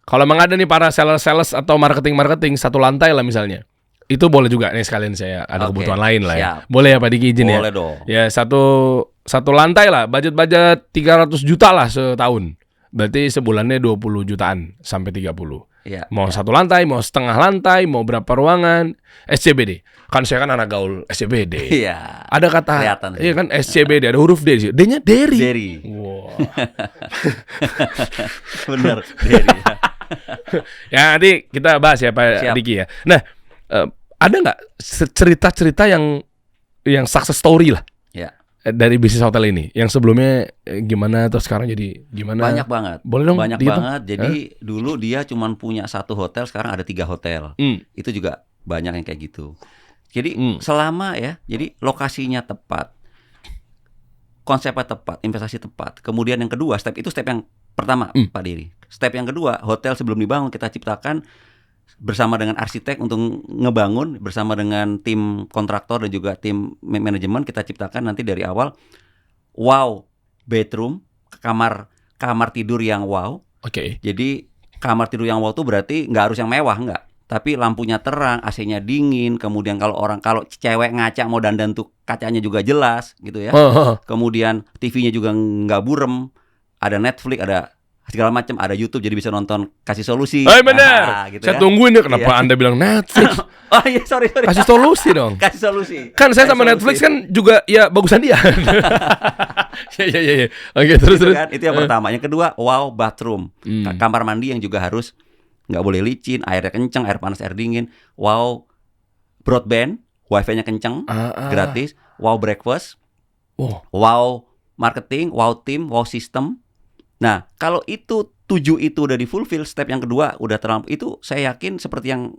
kalau emang ada nih para sales atau marketing satu lantai lah misalnya, itu boleh juga nih sekalian saya ada kebutuhan lain lah ya. Boleh ya Pak Diki izin ya? Boleh dong. Ya satu lantai lah, budget 300 juta lah setahun. Berarti sebulannya 20 jutaan sampai 30. Iya. Mau satu lantai, mau setengah lantai, mau berapa ruangan, SCBD. Kan saya kan anak gaul SCBD. Iya. Ada kata, Kelihatan sih. iya kan SCBD, ada huruf D. D-nya Derry. Derry. Wow. Bener, Derry. Ya nanti kita bahas ya Pak Diki ya. Nah, ada nggak cerita-cerita yang success story lah? Ya. Dari bisnis hotel ini, yang sebelumnya gimana terus sekarang jadi gimana? Banyak banget. Boleh dong? Banyak banget. Jadi dulu dia cuma punya 1 hotel, sekarang ada 3 hotel. Itu juga banyak yang kayak gitu. Jadi selama ya, jadi lokasinya tepat, konsepnya tepat, investasi tepat. Kemudian yang kedua, step yang pertama, Pak Diri. Step yang kedua, hotel sebelum dibangun kita ciptakan bersama dengan arsitek untuk ngebangun, bersama dengan tim kontraktor dan juga tim manajemen kita ciptakan nanti dari awal wow bedroom, kamar tidur yang wow. Oke. Jadi kamar tidur yang wow itu berarti nggak harus yang mewah, nggak, tapi lampunya terang, AC-nya dingin, kemudian kalau cewek ngaca mau dandan tuh kacanya juga jelas gitu ya. Kemudian TV-nya juga nggak burem, ada Netflix, ada segala macam, ada YouTube jadi bisa nonton kasih solusi. Benar. Gitu Saya ya. tungguin deh kenapa Anda bilang Netflix. Oh iya, sorry. Kasih solusi dong. Kasih solusi. Kan saya Kasih sama solusi. Netflix kan juga ya bagusan dia. Ya. Oke, terus. Kan? Itu yang pertama. Yang kedua, wow bathroom. Kamar mandi yang juga harus nggak boleh licin, airnya kenceng, air panas, air dingin. Wow broadband, wifi-nya kenceng, gratis. Wow breakfast. Wow marketing, wow team, wow system. Nah, kalau itu 7 itu udah di fulfill, step yang kedua udah terlampau. Itu saya yakin seperti yang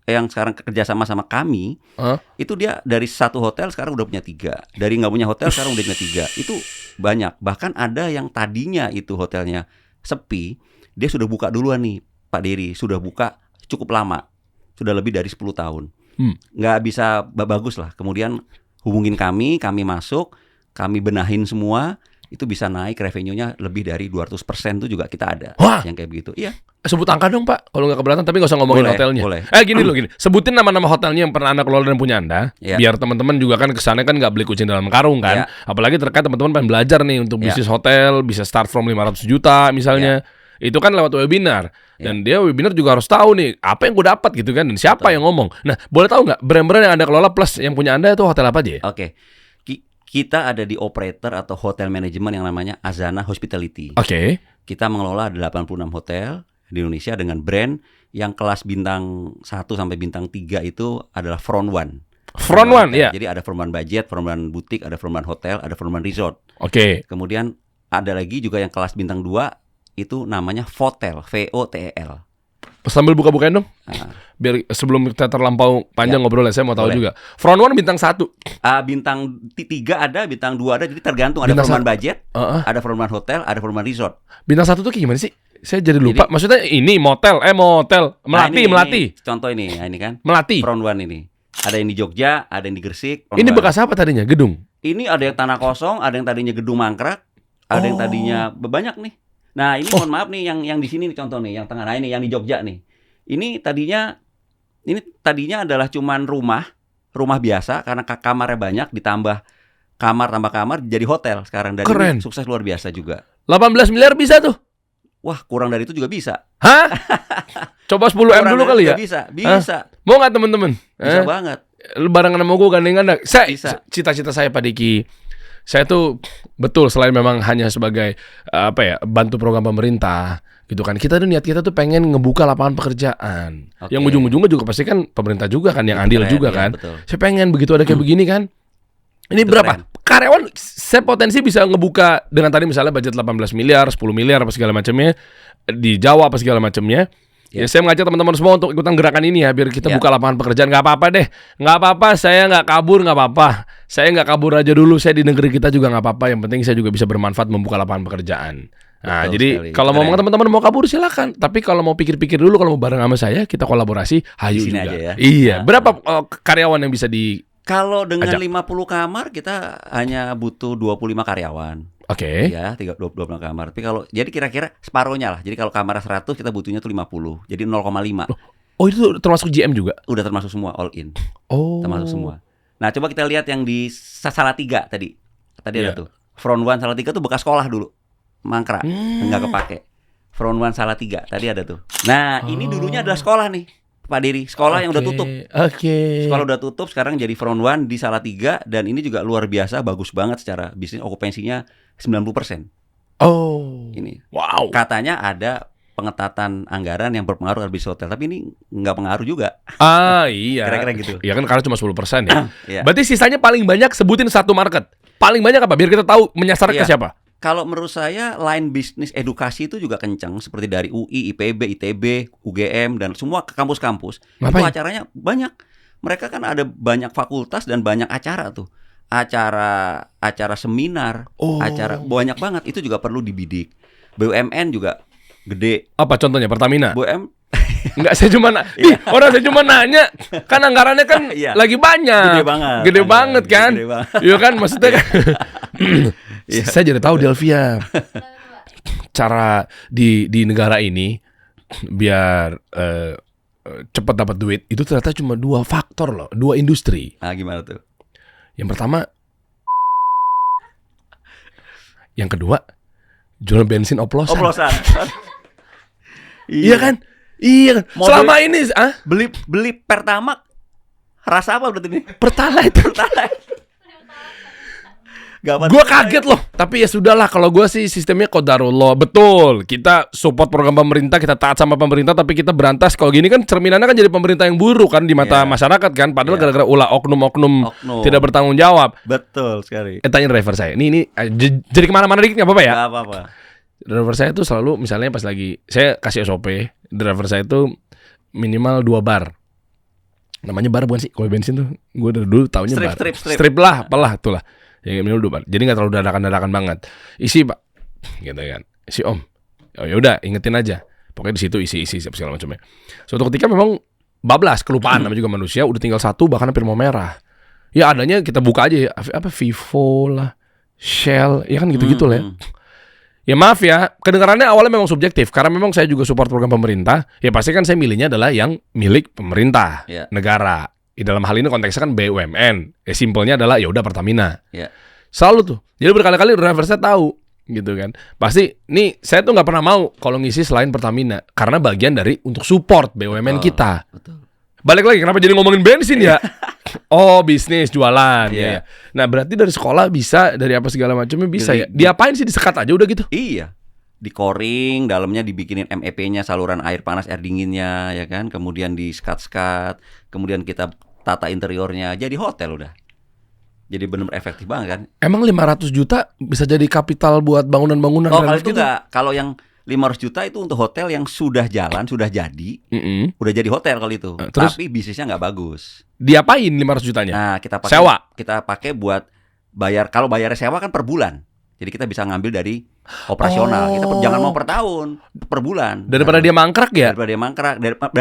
sekarang kerja sama kami, itu dia dari 1 hotel sekarang udah punya 3. Dari nggak punya hotel sekarang udah punya 3. Itu banyak. Bahkan ada yang tadinya itu hotelnya sepi, dia sudah buka duluan nih, Pak Dery. Sudah buka cukup lama. Sudah lebih dari 10 tahun. Nggak bisa bagus lah. Kemudian hubungin kami masuk, kami benahin semua. Itu bisa naik revenue-nya lebih dari 200% tuh juga kita ada. Wah. Yang kayak begitu. Iya. Sebut angka dong Pak, kalau nggak keberatan, tapi nggak usah ngomongin Boleh, hotelnya. boleh. Gini. Sebutin nama-nama hotelnya yang pernah Anda kelola dan punya Anda, biar teman-teman juga kan kesana kan nggak beli kucing dalam karung kan. Apalagi terkait teman-teman pengen belajar nih untuk bisnis hotel, bisa start from 500 juta misalnya. Itu kan lewat webinar. Dan dia webinar juga harus tahu nih, apa yang gue dapat gitu kan, dan siapa yang ngomong. Nah, boleh tahu nggak brand-brand yang Anda kelola plus yang punya Anda itu hotel apa aja ya? Oke. Kita ada di operator atau hotel manajemen yang namanya Azana Hospitality. Oke. Kita mengelola 86 hotel di Indonesia dengan brand yang kelas bintang 1 sampai bintang 3 itu adalah Front One. Front One, ya. Jadi ada Front One Budget, Front One Boutique, ada Front One Hotel, ada Front One Resort. Oke. Kemudian ada lagi juga yang kelas bintang 2 itu namanya Votel, VOTEL. Sambil buka-bukain dong. Biar sebelum kita terlampau panjang ngobrolnya, saya mau tahu juga. Front One bintang 1. Bintang 3 ada, bintang 2 ada, jadi tergantung. Ada Bintang Front One Budget, ada Front One Hotel, ada Front One Resort. Bintang 1 tuh kayak gimana sih? Saya jadi lupa. Maksudnya ini motel. Melati. Ini, contoh ini, ini kan. Melati. Front One ini. Ada yang di Jogja, ada yang di Gresik. Ini bekas apa tadinya? Gedung? Ini ada yang tanah kosong, ada yang tadinya gedung mangkrak, ada yang tadinya banyak nih. Nah ini mohon maaf nih yang di sini nih contoh nih, yang tengah, nah ini yang di Jogja nih. Ini tadinya adalah cuman rumah biasa karena kamarnya banyak, ditambah kamar tambah kamar jadi hotel sekarang, dan keren. ini sukses luar biasa juga. 18 miliar bisa tuh? Wah kurang dari itu juga bisa. Hah? Coba 10 M dulu kali ya? Bisa. Mau nggak teman-teman? Bisa banget. Lu barengan sama gue gandengan. Cita-cita saya Pak Diki, saya tuh betul selain memang hanya sebagai bantu program pemerintah gitu kan, kita tuh niat kita tuh pengen ngebuka lapangan pekerjaan. Yang ujung-ujungnya juga pasti kan pemerintah juga kan yang andil juga kan. Betul. Saya pengen begitu ada kayak begini kan. Ini itu berapa? Keren. Karyawan saya potensi bisa ngebuka dengan tadi misalnya budget 18 miliar, 10 miliar apa segala macamnya di Jawa apa segala macamnya. Ya saya mengajak teman-teman semua untuk ikutan gerakan ini ya, biar kita buka lapangan pekerjaan. Nggak apa-apa deh, nggak apa-apa. Saya nggak kabur, nggak apa-apa. Saya nggak kabur aja dulu. Saya di negeri kita juga nggak apa-apa. Yang penting saya juga bisa bermanfaat membuka lapangan pekerjaan. Nah, betul jadi sekali. kalau mau teman-teman mau kabur silakan. Tapi kalau mau pikir-pikir dulu, kalau mau bareng sama saya, kita kolaborasi. Hayu di sini juga. aja ya. Iya. Berapa karyawan yang bisa di? Kalau dengan ajak? 50 kamar kita hanya butuh 25 karyawan. Oke. Ya, 25 kamar. Tapi kalau jadi kira-kira separuhnya lah. Jadi kalau kamar 100 kita butuhnya tuh 50. Jadi 0,5. Oh, itu termasuk GM juga? Udah termasuk semua all in. Oh. Termasuk semua. Nah, coba kita lihat yang di Salatiga tadi. Tadi ada tuh. Front One Salatiga tuh bekas sekolah dulu. Mangkrak, enggak kepake. Front One Salatiga tadi ada tuh. Nah, ini dulunya adalah sekolah nih, Pak Dery. Sekolah yang udah tutup. Sekolah udah tutup, sekarang jadi Front One di Salatiga, dan ini juga luar biasa, bagus banget secara bisnis, okupansinya 90%. Oh. Ini. Wow. Katanya ada pengetatan anggaran yang berpengaruh terhadap bisnis hotel, tapi ini nggak pengaruh juga. Iya. Kira-kira gitu. Iya kan karena cuma 10% ya. Iya. Berarti sisanya paling banyak sebutin satu market. Paling banyak apa? Biar kita tahu menyasar ke siapa. Kalau menurut saya line bisnis edukasi itu juga kencang, seperti dari UI, IPB, ITB, UGM, dan semua kampus-kampus. Itu acaranya banyak. Mereka kan ada banyak fakultas dan banyak acara tuh. Acara seminar, acara banyak banget. Itu juga perlu dibidik. BUMN juga gede. Apa contohnya? Pertamina? Enggak, saya cuma orang saya cuma nanya. Kan anggarannya kan lagi banyak. Gede banget kan? Iya kan, maksudnya kan. Saya jadi tahu Delvia cara di negara ini biar cepat dapat duit itu ternyata cuma 2 faktor loh, 2 industri. Gimana tuh? Yang pertama, yang kedua Jual bensin oplosan. Oplosan. Iya kan? Iya kan? Mobil- Selama ini Beli Pertamax. Rasa apa berarti ini? Pertalite. Gue kaget loh. Tapi ya sudahlah, kalau gue sih sistemnya qadarullah. Betul, kita support program pemerintah, kita taat sama pemerintah, tapi kita berantas. Kalau gini kan cerminannya kan jadi pemerintah yang buruk kan di mata Iya. masyarakat kan. Padahal Iya. gara-gara ulah oknum-oknum Oknum. tidak bertanggung jawab. Betul sekali. Tanya driver saya. Ini jadi kemana-mana dikit nggak apa-apa ya? Gak apa-apa. Driver saya tuh selalu, misalnya pas lagi saya kasih SOP, driver saya tuh minimal 2 bar. Namanya bar bukan sih? Kopi bensin tuh gue dari dulu taunya bar. Strip. Lah, apalah itulah. Ya minimal 2 bar. Jadi nggak terlalu dadakan-dadakan banget. Isi Pak, gitu kan. Isi Om. Oh ya udah, ingetin aja. Pokoknya di situ isi segala macamnya. Suatu ketika memang bablas, kelupaan namanya juga manusia. Udah tinggal 1 bahkan hampir mau merah. Ya adanya kita buka aja ya. Apa Vivo lah, Shell, ya kan gitu-gitu lah. Ya. Ya maaf ya, kedengarannya awalnya memang subjektif. Karena memang saya juga support program pemerintah. Ya pasti kan saya milihnya adalah yang milik pemerintah, negara. Di dalam hal ini konteksnya kan BUMN. Ya simpelnya adalah ya udah Pertamina. Selalu tuh. Jadi berkali-kali driver saya tahu gitu kan. Pasti nih saya tuh nggak pernah mau kalau ngisi selain Pertamina karena bagian dari untuk support BUMN kita. Betul. Balik lagi, kenapa jadi ngomongin bensin ya? Oh, bisnis, jualan. Ya. Nah, berarti dari sekolah bisa, dari apa segala macamnya bisa ya? Diapain sih, disekat aja udah gitu? Iya. Di-coring, dalamnya dibikinin MEP-nya, saluran air panas, air dinginnya, ya kan? Kemudian di-skat-skat, kemudian kita tata interiornya, jadi hotel udah. Jadi benar-benar efektif banget kan? Emang 500 juta bisa jadi kapital buat bangunan-bangunan? Oh, kalau itu enggak. Kalau yang 500 juta itu untuk hotel yang sudah jalan, sudah jadi. Udah jadi hotel kalau itu. Terus? Tapi bisnisnya nggak bagus. Diapain 500 jutanya? Nah, kita pakai Sewa? Kita pakai buat bayar. Kalau bayarnya sewa kan per bulan. Jadi kita bisa ngambil dari operasional. Kita jangan mau per tahun, per bulan. Daripada dia mangkrak ya? Daripada dia mangkrak,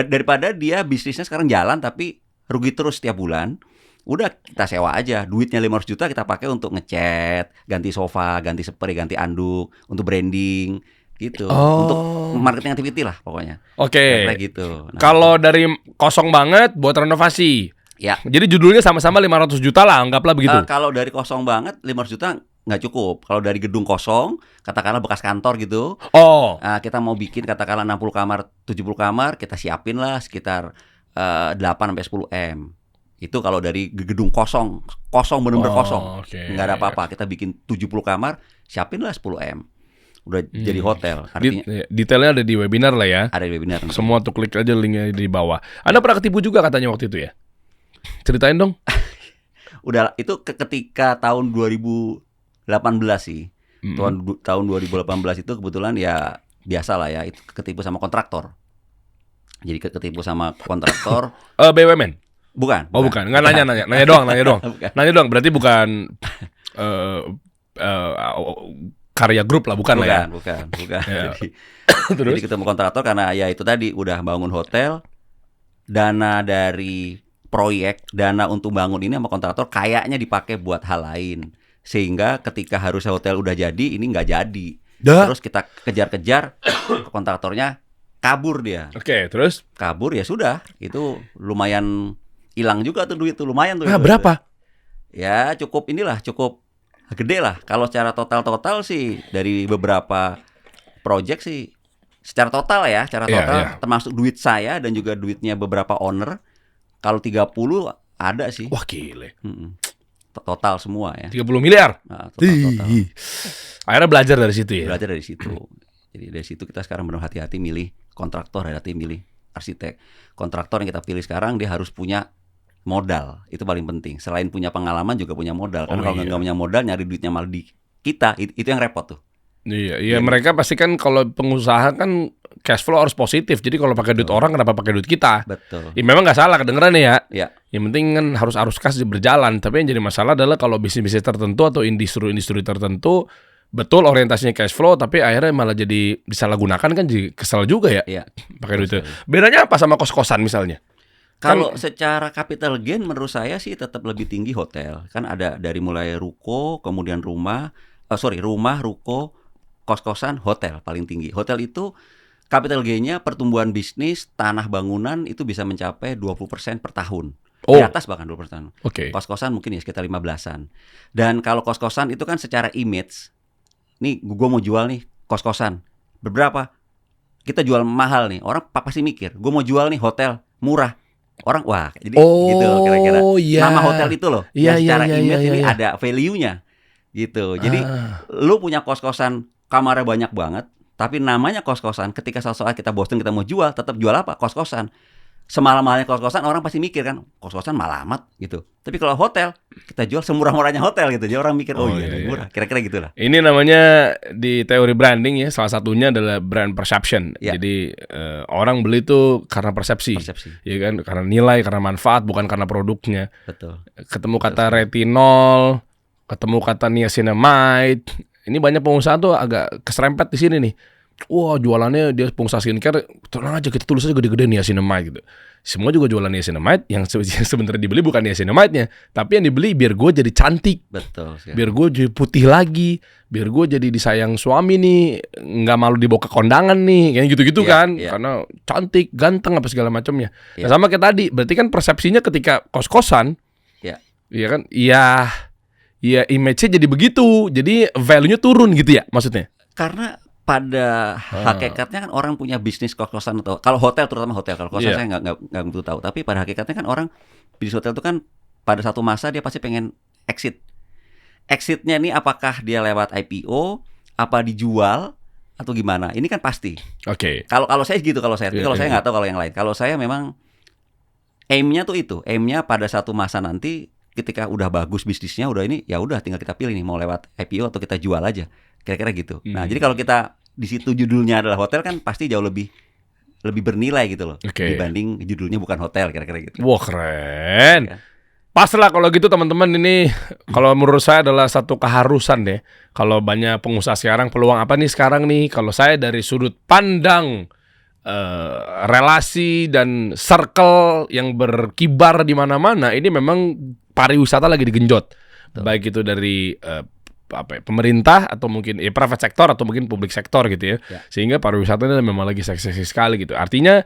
daripada dia bisnisnya sekarang jalan tapi rugi terus setiap bulan. Udah kita sewa aja. Duitnya 500 juta kita pakai untuk ngecat, ganti sofa, ganti spray, ganti anduk, untuk branding gitu. Untuk marketing activity lah pokoknya. Oke. Kayak gitu. Nah, kalau dari kosong banget buat renovasi. ya. Jadi judulnya sama-sama 500 juta lah, anggaplah begitu. Kalau dari kosong banget 500 juta nggak cukup. Kalau dari gedung kosong, katakanlah bekas kantor gitu. Kita mau bikin katakanlah 60 kamar, 70 kamar, kita siapin lah sekitar 8 sampai 10 M. Itu kalau dari gedung kosong benar-benar kosong. Nggak ada apa-apa. Kita bikin 70 kamar, siapin lah 10 M. Udah jadi hotel. Artinya Detailnya ada di webinar lah ya. ada di webinar. Semua tuh klik aja linknya di bawah. Anda pernah ketipu juga katanya waktu itu ya? Ceritain dong. Udah itu ketika tahun 2018 sih. Tahun 2018 itu kebetulan ya biasa lah ya, itu ketipu sama kontraktor. Jadi ketipu sama kontraktor. BUMN? Bukan. Oh bukan. Nggak nanya doang. Bukan. Nanya doang. Berarti bukan Karya Group lah, bukan lah ya? Bukan. Ya. Jadi ketemu kontraktor karena ya itu tadi udah bangun hotel, dana dari proyek, dana untuk bangun ini sama kontraktor kayaknya dipakai buat hal lain, sehingga ketika harusnya hotel udah jadi ini nggak jadi. Terus kita kejar-kejar, kontraktornya kabur dia. Oke, terus? Kabur ya sudah, itu lumayan hilang juga tuh duit tuh, lumayan tuh. Berapa? Ya cukup gede lah. Kalau secara total sih dari beberapa project sih secara total ya, termasuk duit saya dan juga duitnya beberapa owner. Kalau 30 ada sih. Wah gile. Total semua ya. 30 miliar. Nah, total. Akhirnya belajar dari situ ya. Belajar dari situ. Jadi dari situ kita sekarang benar hati-hati milih kontraktor, hati-hati milih arsitek. Kontraktor yang kita pilih sekarang dia harus punya modal, itu paling penting. Selain punya pengalaman juga punya modal. Karena kalau nggak punya modal, nyari duitnya malah di kita, itu yang repot tuh. Iya. Mereka pasti kan kalau pengusaha kan cash flow harus positif. Jadi kalau pakai duit orang, kenapa pakai duit kita? Betul. Ya, memang nggak salah kedengeran ya. Ya. Yang penting kan harus kas berjalan. Tapi yang jadi masalah adalah kalau bisnis-bisnis tertentu atau industri tertentu, betul orientasinya cash flow, tapi akhirnya malah jadi disalahgunakan kan, jadi kesel juga ya. Iya. Pakai duit itu. Bedanya apa sama kos-kosan misalnya? Kalau secara capital gain menurut saya sih tetap lebih tinggi hotel. Kan ada dari mulai ruko, kemudian rumah, ruko, kos-kosan, hotel paling tinggi. Hotel itu capital gain-nya pertumbuhan bisnis, tanah bangunan itu bisa mencapai 20% per tahun. Di atas bahkan 20%. Kos-kosan mungkin ya sekitar 15-an. Dan kalau kos-kosan itu kan secara image, nih gue mau jual nih kos-kosan. Berapa? Kita jual mahal nih. Orang pasti mikir, gue mau jual nih hotel murah. Orang wah, jadi gitu loh kira-kira. Iya. Nama hotel itu loh, Iya, yang secara iya, image iya, ini iya. ada value-nya. Gitu. Jadi lu punya kos-kosan kamarnya banyak banget, tapi namanya kos-kosan. Ketika suatu saat kita bosen kita mau jual, tetap jual apa? Kos-kosan. Semalam-malamnya kos-kosan, orang pasti mikir kan, kos-kosan mahal amat gitu. Tapi kalau hotel, kita jual semurah-murahnya hotel gitu. Jadi orang mikir, oh iya, iya. murah. Kira-kira gitulah. Ini namanya di teori branding ya, salah satunya adalah brand perception. Ya. Jadi orang beli itu karena persepsi. Ya kan, karena nilai, karena manfaat, bukan karena produknya. Betul. Ketemu kata retinol, ketemu kata niacinamide. Ini banyak pengusaha tuh agak keserempet di sini nih. Wah, jualannya dia pengusaha skincare, tenang aja kita tulis aja gede-gede niacinamide gitu. Semua juga jualan niacinamide, yang sebenarnya dibeli bukan niacinamide-nya, tapi yang dibeli biar gue jadi cantik. Betul. Biar gue jadi putih lagi, biar gue jadi disayang suami nih, nggak malu dibawa ke kondangan nih, kayak gitu-gitu kan, karena cantik, ganteng apa segala macamnya. Nah, sama kayak tadi, berarti kan persepsinya ketika kos-kosan, iya kan, iya image-nya jadi begitu, jadi value-nya turun gitu ya, maksudnya. Karena pada hakikatnya kan orang punya bisnis kos-kosan atau kalau hotel, terutama hotel, kalau kosan saya nggak begitu tahu, tapi pada hakikatnya kan orang bisnis hotel itu kan pada satu masa dia pasti pengen exit. Exitnya nih apakah dia lewat IPO, apa dijual atau gimana? Ini kan pasti. Oke. Kalau saya gitu, kalau saya nggak tahu kalau yang lain. Kalau saya memang aim-nya tuh itu, aim-nya pada satu masa nanti ketika udah bagus bisnisnya, udah ini ya udah tinggal kita pilih nih mau lewat IPO atau kita jual aja. Kira-kira gitu. Nah, jadi kalau kita di situ judulnya adalah hotel kan pasti jauh lebih bernilai gitu loh dibanding judulnya bukan hotel, kira-kira gitu. Wah, keren. Pas lah kalau gitu teman-teman, ini kalau menurut saya adalah satu keharusan deh. Kalau banyak pengusaha sekarang, peluang apa nih sekarang nih? Kalau saya dari sudut pandang relasi dan circle yang berkibar di mana-mana, ini memang pariwisata lagi digenjot. Baik itu dari pemerintah atau mungkin private sector atau mungkin public sector gitu ya. Sehingga pariwisata ini memang lagi seksi sekali gitu. Artinya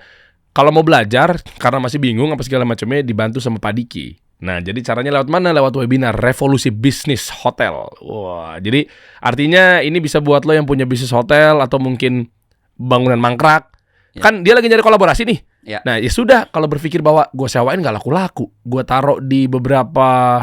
kalau mau belajar karena masih bingung apa segala macamnya, dibantu sama Pak Diki. Nah, jadi caranya lewat mana? Lewat webinar Revolusi Bisnis Hotel. Wah, jadi artinya ini bisa buat lo yang punya bisnis hotel atau mungkin bangunan mangkrak. Kan dia lagi nyari kolaborasi nih. Nah, ya sudah, kalau berpikir bahwa gue sewain gak laku-laku, gue taruh di beberapa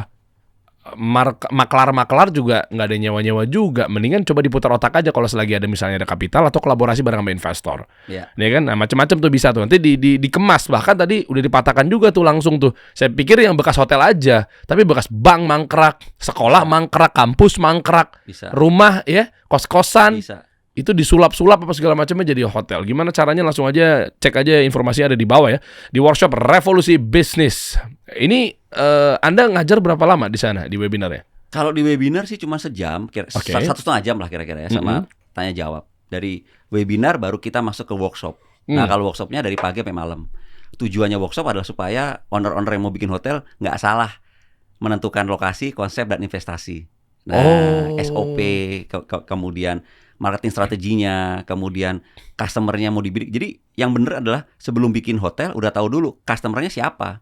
maklar juga nggak ada nyewa-nyewa juga, mendingan coba diputar otak aja kalau selagi ada misalnya ada kapital atau kolaborasi bareng sama investor, ya kan, nah macam-macam tuh bisa tuh nanti dikemas, bahkan tadi udah dipatahkan juga tuh langsung tuh. Saya pikir yang bekas hotel aja, tapi bekas bank mangkrak, sekolah mangkrak, kampus mangkrak, rumah ya kos-kosan. Itu disulap-sulap apa segala macamnya jadi hotel. Gimana caranya? Langsung aja cek aja informasinya ada di bawah ya. Di workshop Revolusi Bisnis. Ini Anda ngajar berapa lama di sana di webinarnya? Kalau di webinar sih cuma sejam, 1,5 jam lah kira-kira ya, sama tanya jawab. Dari webinar baru kita masuk ke workshop. Nah, kalau workshopnya dari pagi sampai malam. Tujuannya workshop adalah supaya owner-owner yang mau bikin hotel nggak salah menentukan lokasi, konsep dan investasi. Nah, SOP, kemudian marketing strateginya, kemudian customernya mau dibidik. Jadi yang bener adalah sebelum bikin hotel udah tahu dulu customernya siapa.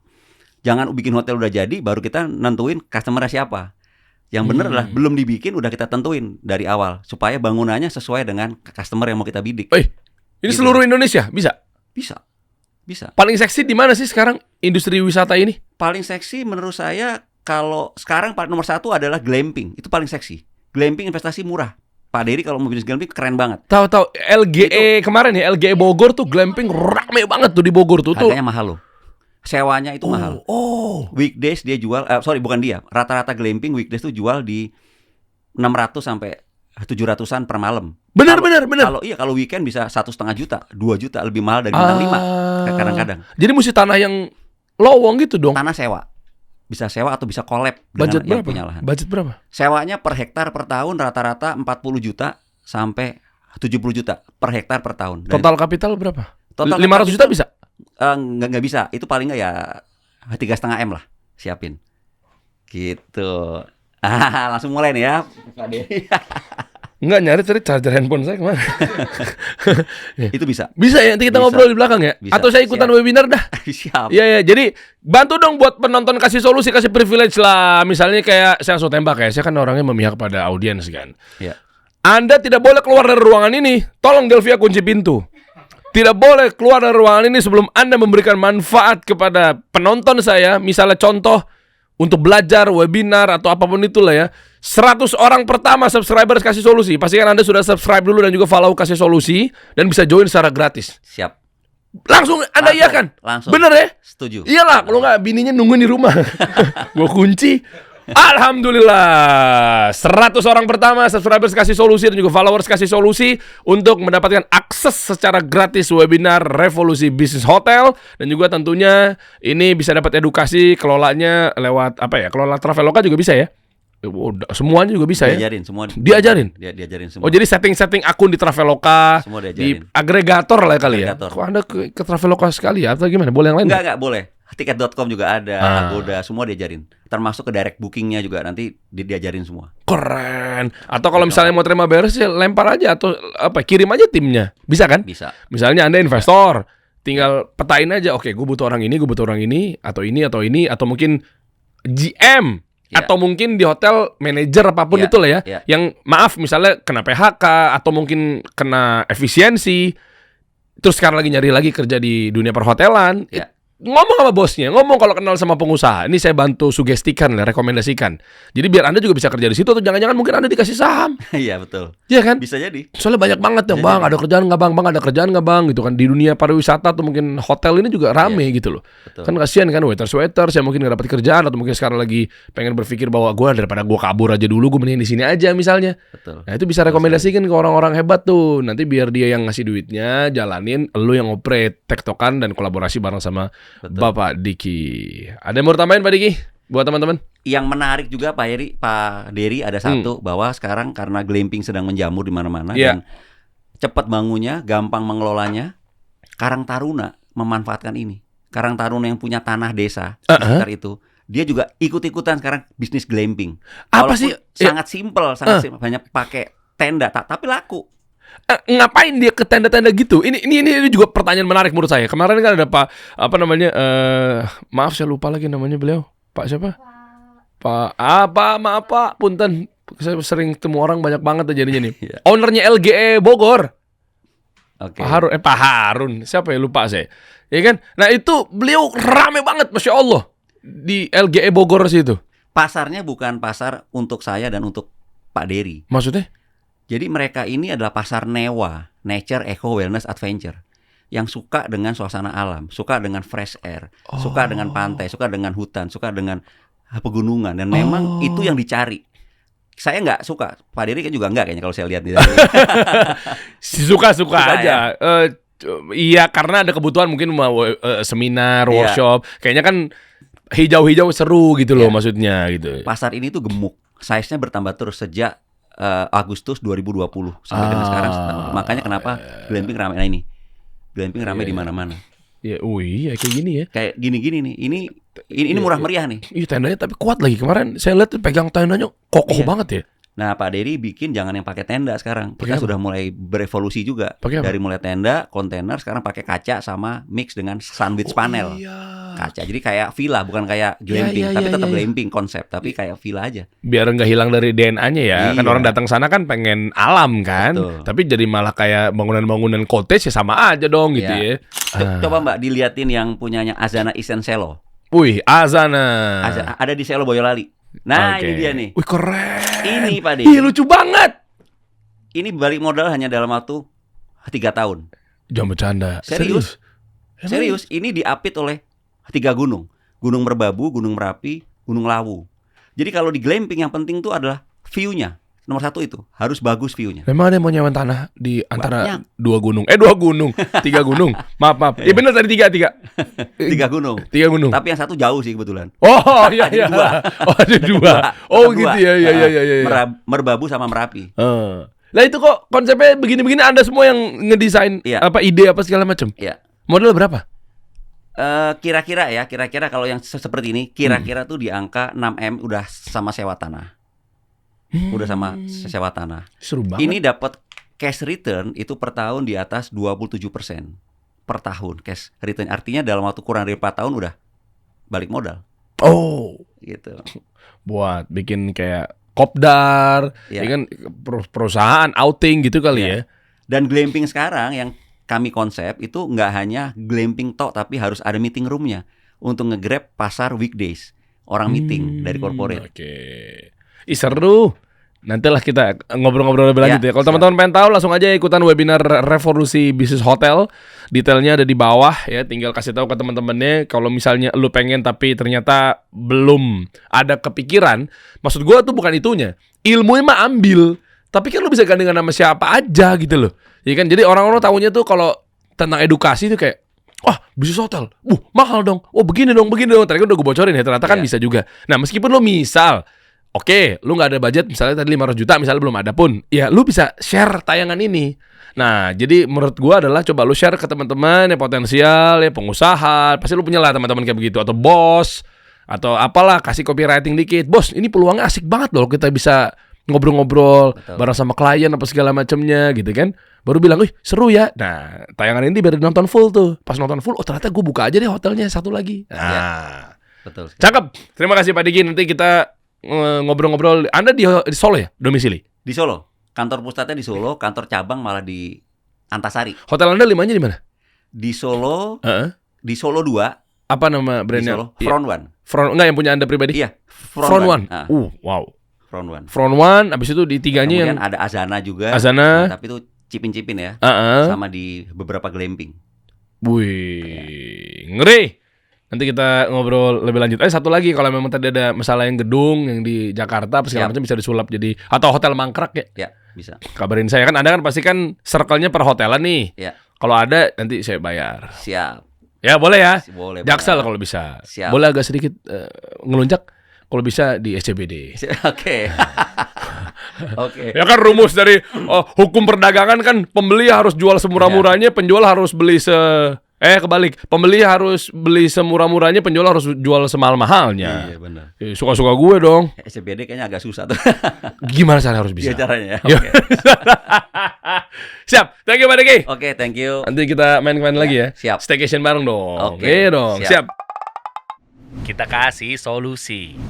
Jangan bikin hotel udah jadi baru kita nentuin customernya siapa. Yang bener adalah belum dibikin udah kita tentuin dari awal supaya bangunannya sesuai dengan customer yang mau kita bidik. Ini gitu. Seluruh Indonesia bisa? Bisa. Paling seksi di mana sih sekarang industri wisata ini? Paling seksi menurut saya kalau sekarang nomor 1 adalah glamping. Itu paling seksi. Glamping investasi murah. Pak Dery kalau mau bisnis glamping keren banget. Tahu LGE itu, kemarin ya, LGE Bogor tuh glamping rame banget tuh di Bogor tuh. Harganya mahal loh. Sewanya itu mahal. Weekdays dia jual, bukan dia. Rata-rata glamping weekdays tuh jual di 600 sampai 700-an per malam. Benar. Kalau weekend bisa 1,5 juta, 2 juta, lebih mahal dari bintang 5 kadang-kadang. Jadi mesti tanah yang lowong gitu dong. Tanah sewa. Bisa sewa atau bisa collab dengan yang punya lahan. Budget berapa? Sewanya per hektar per tahun rata-rata 40 juta sampai 70 juta per hektar per tahun. Total kapital berapa? Total 500 juta bisa? Nggak bisa. Itu paling nggak ya 3,5 M lah siapin. Gitu. Langsung mulai nih ya Pak Dery. Enggak, nyari charger handphone saya kemana? Itu bisa. Bisa ya, nanti kita ngobrol di belakang ya. Bisa. Atau saya ikutan webinar dah. Siap. Iya, jadi bantu dong buat penonton, kasih solusi, kasih privilege lah. Misalnya kayak saya langsung tembak ya, saya kan orangnya memihak pada audiens kan. Iya. Anda tidak boleh keluar dari ruangan ini. Tolong Delvia kunci pintu. Tidak boleh keluar dari ruangan ini sebelum Anda memberikan manfaat kepada penonton saya. Misalnya contoh, untuk belajar, webinar, atau apapun itulah ya. 100 orang pertama subscribers Kasih Solusi. Pastikan Anda sudah subscribe dulu dan juga follow Kasih Solusi. Dan bisa join secara gratis. Siap. Langsung Anda iakan. Langsung. Bener ya? Setuju. Iyalah, kalau nggak bininya nungguin di rumah. Gue kunci. Alhamdulillah 100 orang pertama subscribers Kasih Solusi dan juga followers Kasih Solusi untuk mendapatkan akses secara gratis webinar Revolusi Bisnis Hotel. Dan juga tentunya ini bisa dapat edukasi kelolanya lewat apa ya, kelola Traveloka juga bisa ya. Semuanya juga bisa diajarin, ya. Semua diajarin. Diajarin semua. Oh, jadi setting akun di Traveloka, semua di diajarin. agregator lah kali Agregator. ya. Kok Anda ke Traveloka sekali ya atau gimana? Boleh yang lain? Enggak boleh. Tiket.com juga ada, Agoda, semua diajarin. Termasuk ke direct bookingnya juga nanti diajarin semua. Keren. Atau kalau misalnya mau terima beres ya lempar aja atau apa, kirim aja timnya. Bisa kan? Bisa. Misalnya Anda investor, tinggal petain aja, oke, gue butuh orang ini, atau ini, atau mungkin GM, atau mungkin di hotel manajer apapun itulah ya. Yang maaf misalnya kena PHK atau mungkin kena efisiensi, terus sekarang lagi nyari lagi kerja di dunia perhotelan. Ngomong sama bosnya, ngomong kalau kenal sama pengusaha. Ini saya bantu sugestikan lah, rekomendasikan. Jadi biar Anda juga bisa kerja di situ, atau jangan-jangan mungkin Anda dikasih saham. Iya betul. Iya kan? Bisa jadi. Soalnya banyak banget yang bang, ada kerjaan nggak bang, ada kerjaan nggak bang, gitu kan. Di dunia pariwisata atau mungkin hotel ini juga rame gitu loh. Betul. Kan kasihan kan waiters yang mungkin nggak dapat kerjaan atau mungkin sekarang lagi pengen berpikir bahwa gue daripada gue kabur aja dulu, gue mending di sini aja misalnya. Betul. Nah itu bisa rekomendasikan ke orang-orang hebat tuh. Nanti biar dia yang ngasih duitnya, jalanin, lu yang operate, tektokan dan kolaborasi bareng sama Bapak Diki. Ada yang mau tambahin Pak Diki buat teman-teman? Yang menarik juga Pak Dery ada satu, bahwa sekarang karena glamping sedang menjamur di mana-mana dan cepat bangunnya, gampang mengelolanya. Karang Taruna memanfaatkan ini. Karang Taruna yang punya tanah desa di sekitar itu, dia juga ikut-ikutan sekarang bisnis glamping. Apa sih? Sangat simpel, banyak pakai tenda, tapi laku. Ngapain dia ke tenda-tenda gitu? Ini juga pertanyaan menarik menurut saya. Kemarin kan ada maaf saya lupa lagi namanya beliau. Pak siapa? Maaf Pak, punten. Saya sering ketemu orang banyak banget jadinya nih. Ownernya LGE Bogor. Oke. Pak Harun. Siapa ya, lupa saya. Ya kan? Nah, itu beliau rame banget, Masya Allah. Di LGE Bogor situ. Pasarnya bukan pasar untuk saya dan untuk Pak Dery. Maksudnya? Jadi mereka ini adalah pasar NEWA, Nature, Eco, Wellness, Adventure. Yang suka dengan suasana alam, suka dengan fresh air, suka dengan pantai, suka dengan hutan, suka dengan pegunungan. Dan memang itu yang dicari. Saya nggak suka, Pak Dery kan juga nggak kayaknya kalau saya lihat di dalam. Suka-suka aja. Iya, karena ada kebutuhan mungkin mau seminar, workshop. Kayaknya kan hijau-hijau seru gitu loh maksudnya gitu. Pasar ini tuh gemuk. Size-nya bertambah terus sejak Agustus 2020 sampai dengan sekarang. Makanya kenapa glamping ramai. Nah ini glamping ramai di mana-mana. Ya, iya kayak gini ya. Kayak gini-gini nih. Ini murah meriah nih. Iya, tendanya tapi kuat lagi. Kemarin saya lihat pegang tendanya kokoh banget ya. Nah, Pak Dery bikin jangan yang pakai tenda sekarang. Kita sudah mulai berevolusi juga. Pakai apa? Dari mulai tenda, kontainer, sekarang pakai kaca sama mix dengan sandwich panel. Kaca. Jadi kayak villa, bukan kayak glamping, tapi tetap glamping konsep, tapi kayak villa aja. Biar nggak hilang dari DNA-nya ya. Kan orang datang sana kan pengen alam kan. Betul. Tapi jadi malah kayak bangunan-bangunan cottage ya sama aja dong gitu ya. Coba Mbak diliatin yang punyanya Azana Isen Selo. Wih, Azana. Ada di Selo Boyolali. Nah, ini dia nih. Wih, keren. Ini Pak Dery. Ih, lucu banget. Ini balik modal hanya dalam waktu 3 tahun. Jangan bercanda. Serius. Ini diapit oleh 3 gunung. Gunung Merbabu, Gunung Merapi, Gunung Lawu. Jadi kalau di glamping yang penting tuh adalah view-nya. Nomor 1 itu harus bagus view-nya. Memang ada yang mau nyewa tanah di antara 2 gunung. 2 gunung, 3 gunung. Maaf. Ya benar tadi 3. 3 gunung. 3 gunung. Tapi yang satu jauh sih kebetulan. Oh iya. Ada 2. Oh gitu ya. Merbabu sama Merapi. Lah itu kok konsepnya begini-begini, Anda semua yang ngedesain ide apa segala macam. Iya. Modal berapa? Kira-kira kalau yang seperti ini kira-kira tuh di angka 6M udah sama sewa tanah. Udah sama sewa tanah. Seru banget. Ini dapat cash return itu per tahun di atas 27% per tahun cash return. Artinya dalam waktu kurang dari 4 tahun udah balik modal. Oh, Gitu. buat bikin kayak kopdar, Iya. ya kan perusahaan outing gitu kali ya. Dan glamping sekarang yang kami konsep itu nggak hanya glamping tok, tapi harus ada meeting roomnya untuk nge-grab pasar weekdays. Orang meeting dari corporate. Oke. Ih seru. Nantilah kita ngobrol-ngobrol lebih lanjut ya. Kalau siap. teman-teman pengen tahu langsung aja ikutan webinar Revolusi Bisnis Hotel. Detailnya ada di bawah ya. Tinggal kasih tahu ke teman-temannya. Kalau misalnya lu pengen tapi ternyata belum ada kepikiran. Maksud gua tuh bukan itunya. Ilmunya mah ambil. Tapi kan lu bisa gandengan sama siapa aja gitu loh. Ya kan. Jadi orang-orang tahunya tuh kalau tentang edukasi tuh kayak, wah bisnis hotel, mahal dong. Oh begini dong. Tadi kan udah gue bocorin ya. Ternyata kan bisa juga. Nah meskipun lu misal oke, lu nggak ada budget misalnya tadi 500 juta misalnya belum ada pun, ya lu bisa share tayangan ini. Nah, jadi menurut gua adalah coba lu share ke teman-teman yang potensial, ya pengusaha, pasti lu punya lah teman-teman kayak begitu atau bos atau apalah, kasih copywriting dikit. Bos, ini peluangnya asik banget loh kita bisa ngobrol-ngobrol bareng sama klien apa segala macamnya gitu kan. Baru bilang, "Wih, seru ya." Nah, tayangan ini biar nonton full tuh. Pas nonton full, oh ternyata gue buka aja deh hotelnya satu lagi. Nah, Betul. cakep. Terima kasih Pak Diki. Nanti kita ngobrol-ngobrol. Anda di Solo ya, domisili? Di Solo. Kantor pusatnya di Solo, kantor cabang malah di Antasari. Hotel Anda limanya di mana? Di Solo, di Solo 2, Apa nama di brandnya? Solo, Front One. Front enggak yang punya Anda pribadi? Iya, Front One. Ah, Wow. Front One. Front One, abis itu di tiganya Kemudian yang ada Azana juga. Azana. Nah, tapi itu cipin-cipin ya. Sama di beberapa glamping. Wih, ngeri. Nanti kita ngobrol lebih lanjut. Satu lagi kalau memang tadi ada masalah yang gedung yang di Jakarta apa segala macam bisa disulap jadi atau hotel mangkrak ya. Ya, bisa. Kabarin saya kan Anda kan pasti kan circle-nya perhotelan nih. Ya, Kalau ada nanti saya bayar. siap. Ya boleh ya. Boleh. Jaksel banget. kalau bisa. Siap. Boleh agak sedikit ngelunjak kalau bisa di SCBD. Oke. Oke. Ya kan rumus dari hukum perdagangan kan pembeli harus jual semurah-murahnya, penjual harus beli kebalik. Pembeli harus beli semurah-murahnya, penjual harus jual semahal-mahalnya. Iya, benar. Suka-suka gue dong. SCBD kayaknya agak susah tuh. Gimana cara harus bisa? Iya caranya ya. Yuk. Oke. Siap. Thank you Pak Diki. Oke, thank you. Nanti kita main-main lagi ya. Siap. Staycation bareng dong. Oke, dong. siap. Siap. Kita kasih solusi.